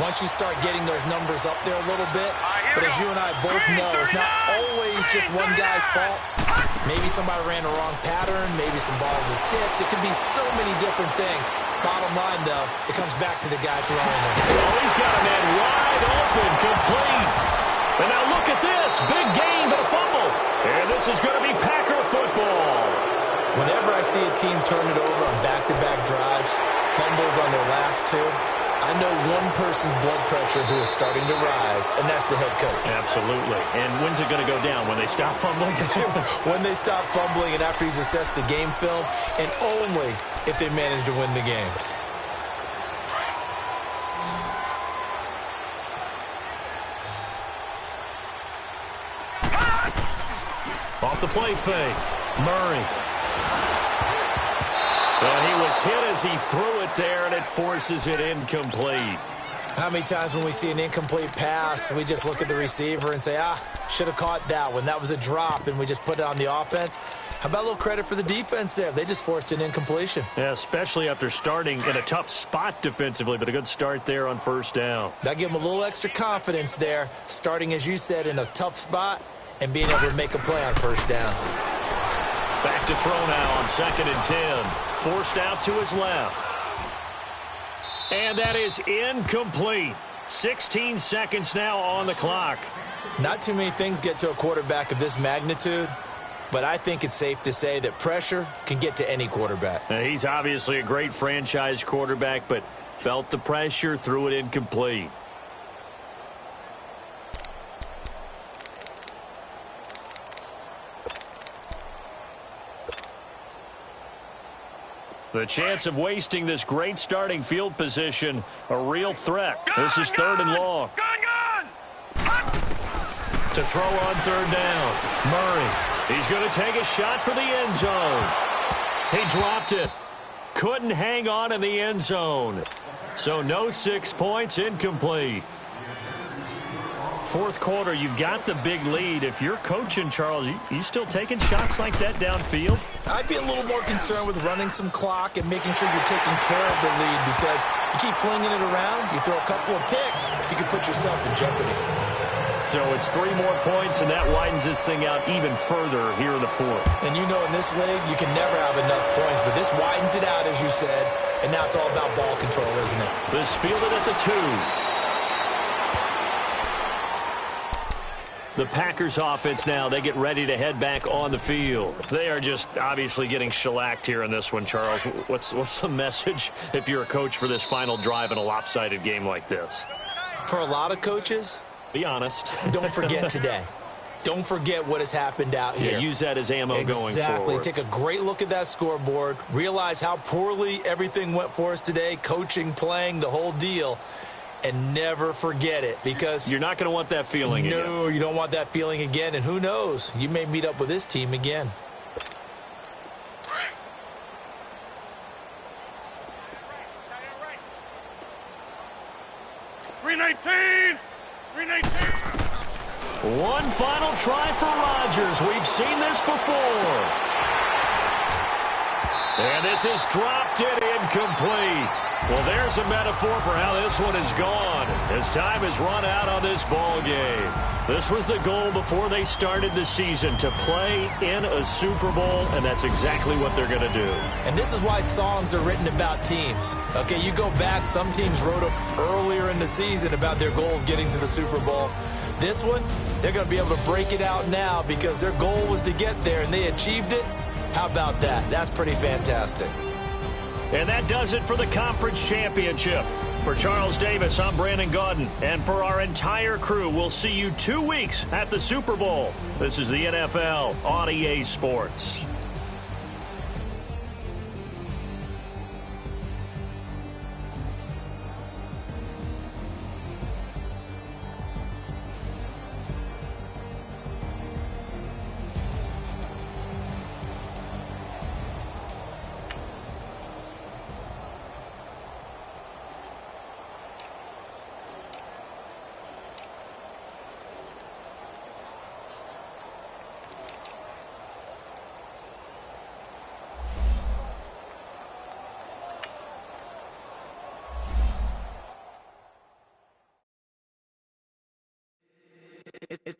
once you start getting those numbers up there a little bit. But as you and I both know, it's not always just one guy's fault. Maybe somebody ran a wrong pattern. Maybe some balls were tipped. It could be so many different things. Bottom line, though, it comes back to the guy throwing them. Oh, he's got a man wide open, complete. And now look at this. Big gain, but a fumble. And this is going to be Packer football. Whenever I see a team turn it over on back-to-back drives, fumbles on their last 2, I know one person's blood pressure who is starting to rise, and that's the head coach. Absolutely. And when's it going to go down? When they stop fumbling? When they stop fumbling and after he's assessed the game film, and only if they manage to win the game. Off the play fake. Murray. Well, he was hit as he threw it there, and it forces it incomplete. How many times when we see an incomplete pass, we just look at the receiver and say, should have caught that one. That was a drop, and we just put it on the offense. How about a little credit for the defense there? They just forced an incompletion. Yeah, especially after starting in a tough spot defensively, but a good start there on first down. That gave them a little extra confidence there, starting, as you said, in a tough spot and being able to make a play on first down. Back to throw now on 2nd and 10. Forced out to his left. And that is incomplete. 16 seconds now on the clock. Not too many things get to a quarterback of this magnitude, but I think it's safe to say that pressure can get to any quarterback. Now, he's obviously a great franchise quarterback, but felt the pressure, threw it incomplete. The chance of wasting this great starting field position, a real threat. This is 3rd and long. To throw on 3rd down. Murray. He's going to take a shot for the end zone. He dropped it. Couldn't hang on in the end zone. So no 6 points, incomplete. Fourth quarter, you've got the big lead. If you're coaching, Charles, you still taking shots like that downfield? I'd be a little more concerned with running some clock and making sure you're taking care of the lead, because you keep flinging it around, you throw a couple of picks, you can put yourself in jeopardy. So it's 3 more points, and that widens this thing out even further here in the fourth. And you know in this league, you can never have enough points, but this widens it out, as you said, and now it's all about ball control, isn't it? This fielded at the 2. The Packers offense now, they get ready to head back on the field. They are just obviously getting shellacked here in this one, Charles. What's the message if you're a coach for this final drive in a lopsided game like this? For a lot of coaches, be honest. Don't forget today. Don't forget what has happened out here. Yeah, use that as ammo going forward. Exactly. Take a great look at that scoreboard. Realize how poorly everything went for us today. Coaching, playing, the whole deal. And never forget it, because you're not going to want that feeling again. No, you don't want that feeling again. And who knows? You may meet up with this team again. One final try for Rodgers. We've seen this before. And this is dropped it incomplete. Well, there's a metaphor for how this one is gone as time has run out on this ball game. This was the goal before they started the season, to play in a Super Bowl, and that's exactly what they're going to do. And this is why songs are written about teams. Okay, you go back, some teams wrote them earlier in the season about their goal of getting to the Super Bowl. This one, they're going to be able to break it out now because their goal was to get there, and they achieved it. How about that? That's pretty fantastic. And that does it for the conference championship. For Charles Davis, I'm Brandon Gaudin. And for our entire crew, we'll see you 2 weeks at the Super Bowl. This is the NFL on EA Sports.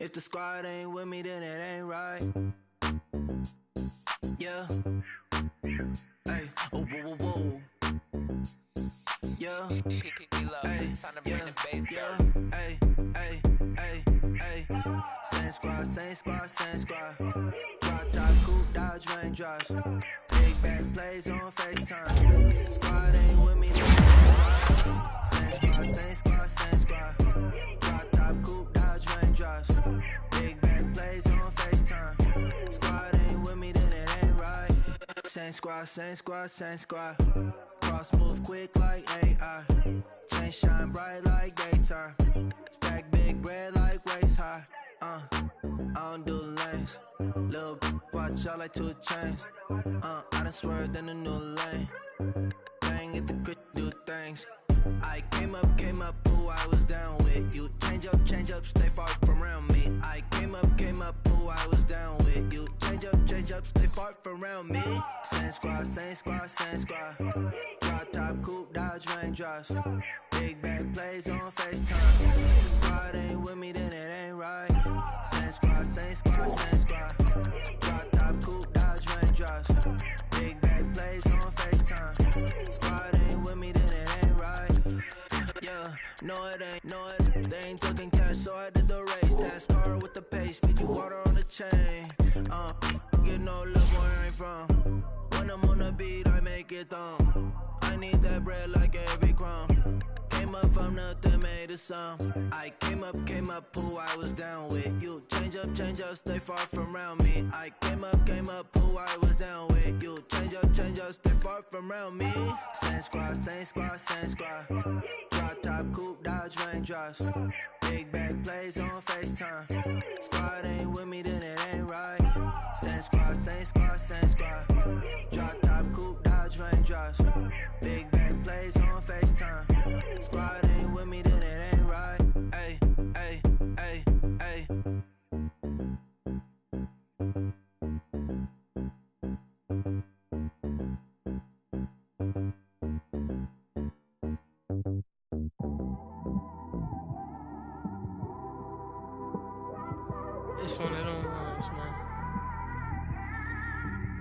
If the squad ain't with me, then it ain't right. Yeah. Hey. Oh, whoa, whoa, whoa. Yeah. Hey. Yeah. Hey. Hey. Hey. Hey. Same squad, same squad, same squad. Drop top, coupe, dodge, raindrops. Big back plays on FaceTime. Squad ain't with me, then it ain't right. Same squad, same squad, same squad. Drop top, coupe, dodge, raindrops. Big back plays on FaceTime. Squad ain't with me, then it ain't right. Same squad, same squad, same squad. Cross move quick like AI. Chain shine bright like daytime. Stack big bread like waist high. I don't do lanes. Little watch out like 2 chains. I done swerved in a new lane. Bang at the crit, do things. I came up, who I was down with. You change up, stay far from around me. I came up, who I was down with. You change up, stay far from around me. Same squad, same squad, same squad. Drop top, coupe, dodge, raindrops. Big back plays on FaceTime. Squad ain't with me, then it ain't right. Same squad, same squad, same squad. Drop top, coupe, dodge, raindrops. Big back plays on FaceTime. Squad ain't with me, then it ain't right. Yeah, no it ain't, no it. They ain't talking cash, so I did the race. NASCAR with the pace, feed you water on the chain. Get no love where I ain't from. When I'm on the beat, I make it thumb. I need that bread like every crumb. Came up from nothing, made a sum. I came up, who I was down with. You change up, stay far from around me. I came up, who I was down with. You change up, stay far from around me. Same squad, same squad, same squad. Drop top, coupe, dodge, raindrops. Big back plays on FaceTime. Squad ain't with me, then it ain't right. Same squad, same squad, same squad. Drop top, coupe, dodge, raindrops. Big back plays on FaceTime. Squad ain't with me, then it ain't right. Ay, ay, ay, ay. It's one of them ones, man.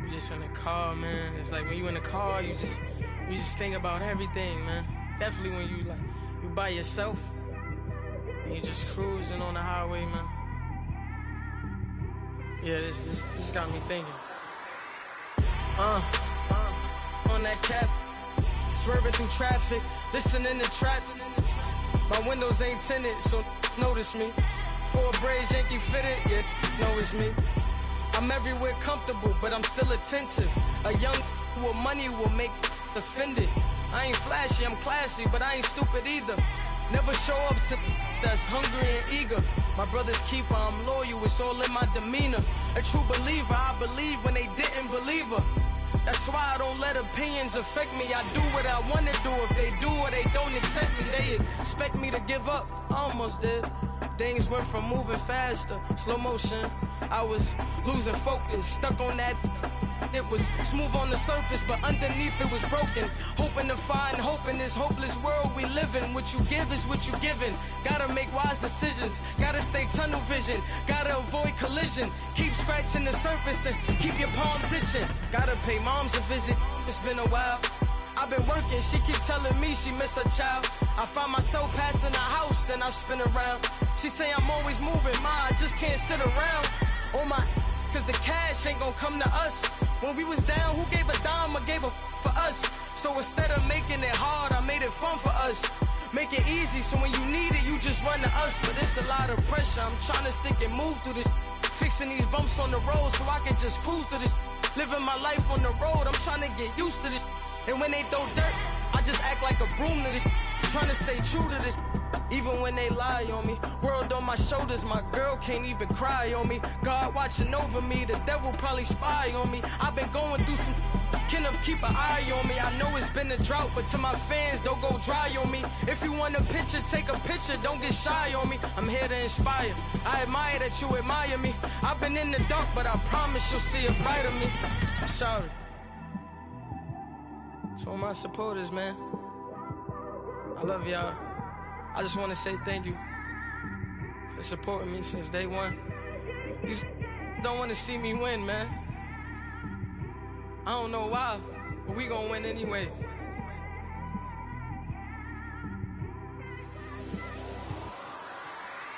You just in the car, man. It's like when you in the car, you just think about everything, man. Definitely when you by yourself and you just cruising on the highway, man. Yeah, this got me thinking. On that cap, swerving through traffic, listening to trap. My windows ain't tinted, so notice me. 4 braids, Yankee fitted, yeah, know it's me. I'm everywhere comfortable, but I'm still attentive. A young with money will make offended. I ain't flashy, I'm classy, but I ain't stupid either. Never show up to that's hungry and eager. My brother's keeper, I'm loyal, it's all in my demeanor. A true believer, I believe when they didn't believe her. That's why I don't let opinions affect me. I do what I want to do. If they do or they don't accept me, they expect me to give up. I almost did. Things went from moving faster, slow motion. I was losing focus, stuck on that. It was smooth on the surface, but underneath it was broken. Hoping to find hope in this hopeless world we live in. What you give is what you given. Gotta make wise decisions. Gotta stay tunnel vision. Gotta avoid collision. Keep scratching the surface and keep your palms itching. Gotta pay moms a visit. It's been a while. I've been working, she keep telling me she miss her child. I find myself passing the house, then I spin around. She say I'm always moving, ma, I just can't sit around. Oh my, cause the cash ain't gonna come to us. When we was down, who gave a dime or gave a for us? So instead of making it hard, I made it fun for us. Make it easy, so when you need it, you just run to us. But it's a lot of pressure, I'm trying to stick and move through this. Fixing these bumps on the road so I can just cruise to this. Living my life on the road, I'm trying to get used to this. And when they throw dirt, I just act like a broom to this. Trying to stay true to this. Even when they lie on me. World on my shoulders, my girl can't even cry on me. God watching over me, the devil probably spy on me. I've been going through some Kenneth, keep an eye on me. I know it's been a drought, but to my fans, don't go dry on me. If you want a picture, take a picture, don't get shy on me. I'm here to inspire. I admire that you admire me. I've been in the dark, but I promise you'll see a bright of me. I'm sorry. To all my supporters, man, I love y'all. I just want to say thank you for supporting me since day one. You don't want to see me win, man. I don't know why, but we gonna win anyway.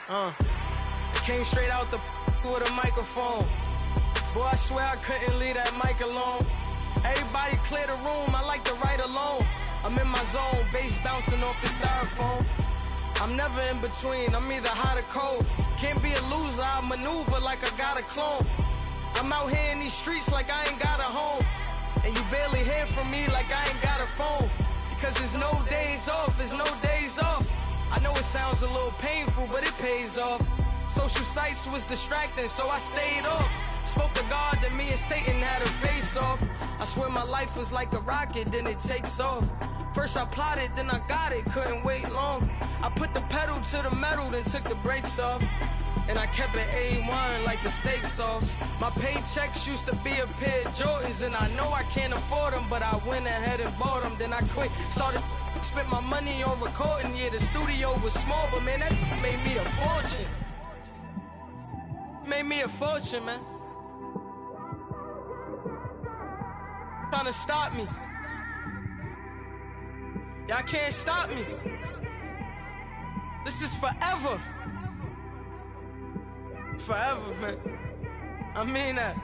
It came straight out the with a microphone. Boy, I swear I couldn't leave that mic alone. Everybody clear the room, I like to write alone. I'm in my zone, bass bouncing off the styrofoam. I'm never in between, I'm either hot or cold. Can't be a loser, I maneuver like I got a clone. I'm out here in these streets like I ain't got a home. And you barely hear from me like I ain't got a phone. Because there's no days off, there's no days off. I know it sounds a little painful, but it pays off. Social sites was distracting, so I stayed off. Spoke to God that me and Satan had a face off. I swear my life was like a rocket, then it takes off. First I plotted, then I got it, couldn't wait long. I put the pedal to the metal, then took the brakes off. And I kept it A1 like the steak sauce. My paychecks used to be a pair of Jordans, and I know I can't afford them, but I went ahead and bought them. Then I quit, started, spent my money on recording. Yeah, the studio was small, but man, that made me a fortune. Made me a fortune, man. Trying to stop me. Y'all can't stop me. This is forever. Forever, man. I mean that.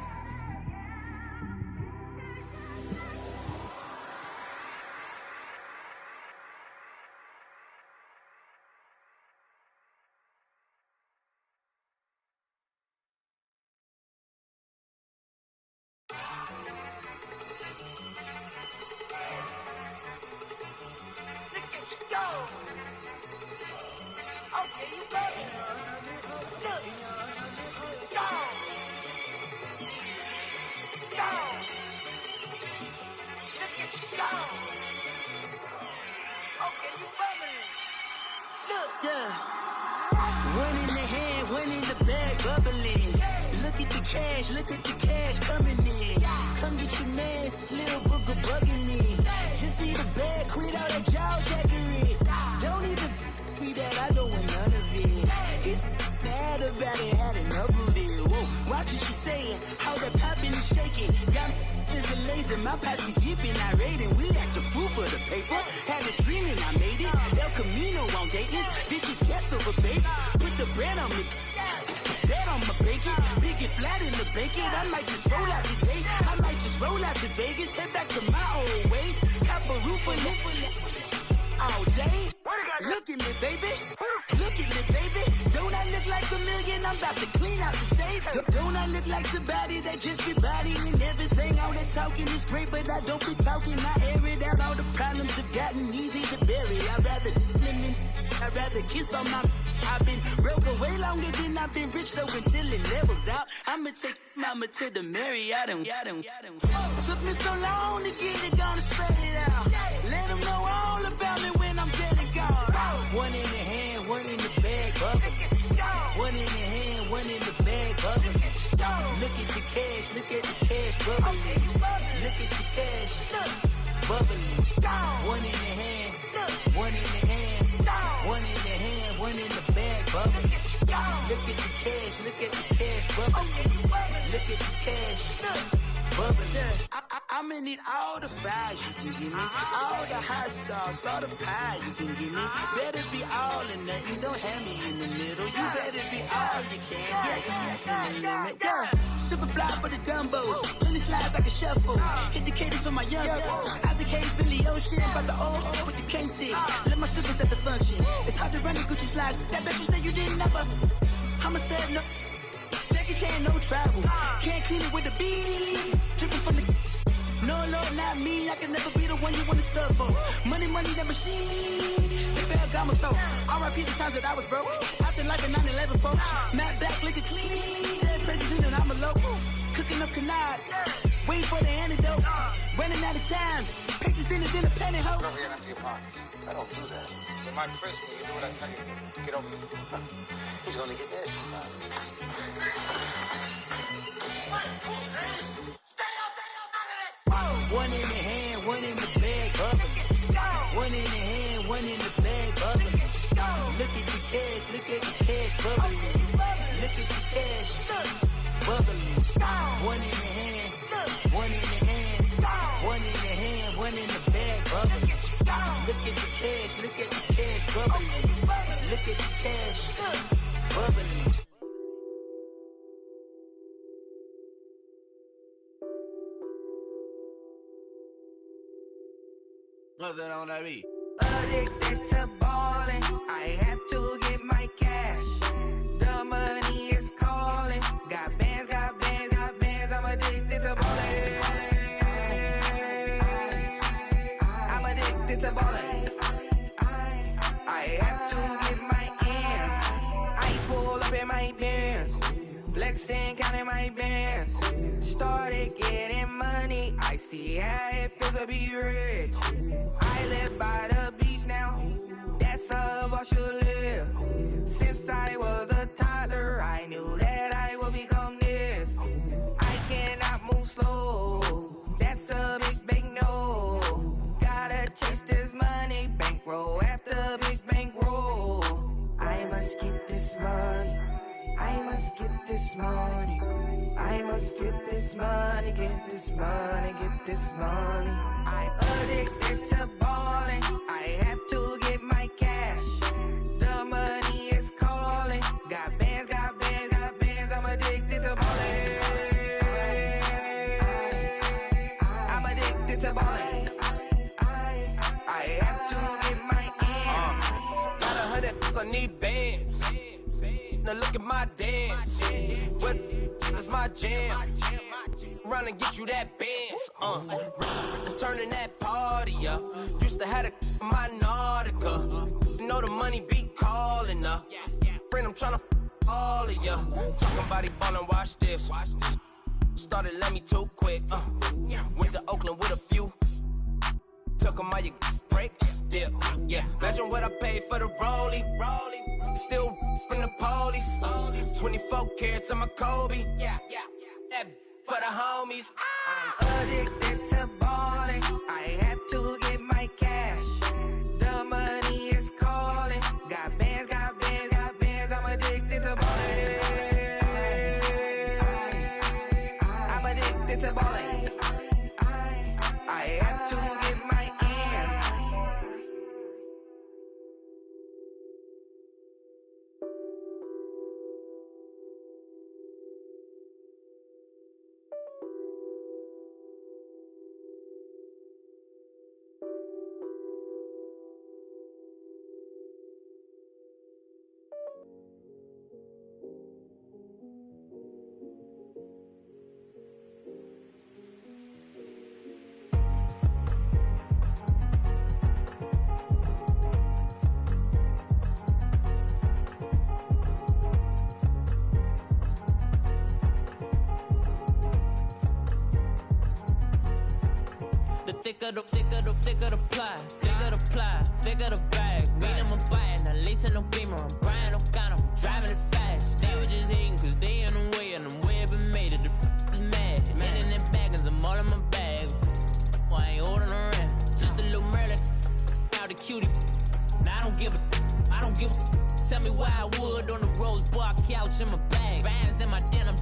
Look at the cash coming in. Come get your man, Slim Booger bugging me. Just see the bag, quit all that jaw jackery. Don't even be that, I don't want none of it. He's mad about it, had enough of it. Whoa, watch what you saying, how that poppin' and shaking. Got is a laser, my posse deep and I raiding. We act the fool for the paper. Had a dream and I made it. El Camino on Dayton's, bitches guess over bait. Put the bread on me. Bet on my bacon, big and flat in the blanket. I might just roll out today. I might just roll out to Vegas, head back to my old ways. Cop a roof for all day. Look at me, baby. Look at me, baby. Don't I look like a million? I'm about to clean out the safe. Don't I look like somebody that just be bodying everything? All that talking is great, but I don't be talking. I air it out. All the problems have gotten easy to bury. I'd rather kiss on my. I've been broke away longer than I've been rich, so until it levels out, I'ma take mama to the Marriott and took me so long to get it, gonna spread it out. Let them know all about me when I'm dead and gone. One in the hand, one in the bag, bubbling. One in the hand, one in the bag, bubbling. Look at the cash, look at the cash, bubbling. Look at the cash, bubbling. One in the hand, one in the hand, one in the hand, one in the bag, bubbling. Look at the cash, look at the cash, bubbling. Look at the cash, bubbling. I'ma need all the fries you can give me, all the hot sauce, all the pie you can give me. Better be all or nothing, don't have me in the middle. You better be all you can. Yeah. Super fly for the Dumbos, plenty slides I can shuffle. Hit the cadence on my young Isaac Hayes, Billy Ocean, but the old with the cane stick. Let my slippers at the function. It's hard to run the Gucci slides. That bet you say you didn't never. I'm a stud, no. Jackie Chan, no travel. Can't clean it with a beat. Dripping from the. No, not me. I can never be the one you want to stuff for. Money, that machine. The Ferragamo stove. R.I.P. the times that I was broke. Acting like a 9/11 folks. Matte back, liquor clean. Dead presses in and I'm a local. Cooking up canard. Waiting for the antidote. Running out of time. Pictures in a penny hoe. Never get empty your pockets. I don't do that. When my Chris, when you do what I tell you, get over it. He's gonna get this. One in the hand, one in the bag, bubbling. One in the hand, one in the bag, bubbling. Look at the cash, bubbling. Look at the cash, bubbling. One in the hand, one in the hand, one in the hand, one in the bag, bubbling. Look at the cash, bubbling. Look at the cash, bubbling. Nothing on that beat. Addicted to ballin', I have to get my cash. The money is calling. Got bands, I'm addicted to ballin'. I'm addicted to ballin'. I have to get my ends. I pull up in my Benz, flexing, counting my bands. Started getting money, I see how it feels to be rich. I live by the beach now, that's how I should live. Since I was a toddler, I knew that I would become this. I cannot move slow, that's a big no. Gotta chase this money, bankroll after big bankroll. I must get this money, I must get this money. I must get this money, get this money, get this money. I'm addicted to ballin', I have to get my cash. The money is calling. Got bands, I'm addicted to ballin'. I'm addicted to ballin'. I have to get my ends. Got 100, I need bands. Now look at my dance. What is my jam? Run and get you that bands. Turning that party up. Used to have a my Nautica. You know the money be calling up. Friend, I'm tryna all of ya. Talking about he ballin', watch this. Started let me too quick. Went to Oakland with a few. Took 'em all you break. Yeah. Imagine what I paid for the rollie. Still from the police. 24 carats on my Kobe. Yeah. That for the homies. I'm addicted to ballin', I have to get my cash. The money is calling. Got bands, I'm addicted to ballin'. I'm addicted to ballin'. I have to get my ends. thicker the ply, thicker the ply, thicker the bag. Made them a bite, now lacing no beamer. I'm Brian O'Connor, driving it fast. They were just hating cause they in the way, and the way I've been made it. The is mad. Man in that bag, cause I'm all in my bag. Well, I ain't holding around. Just a little Merlin, out the cutie. Now I don't give a. Tell me why I would on the rose bar couch in my bag. Bands in my denim.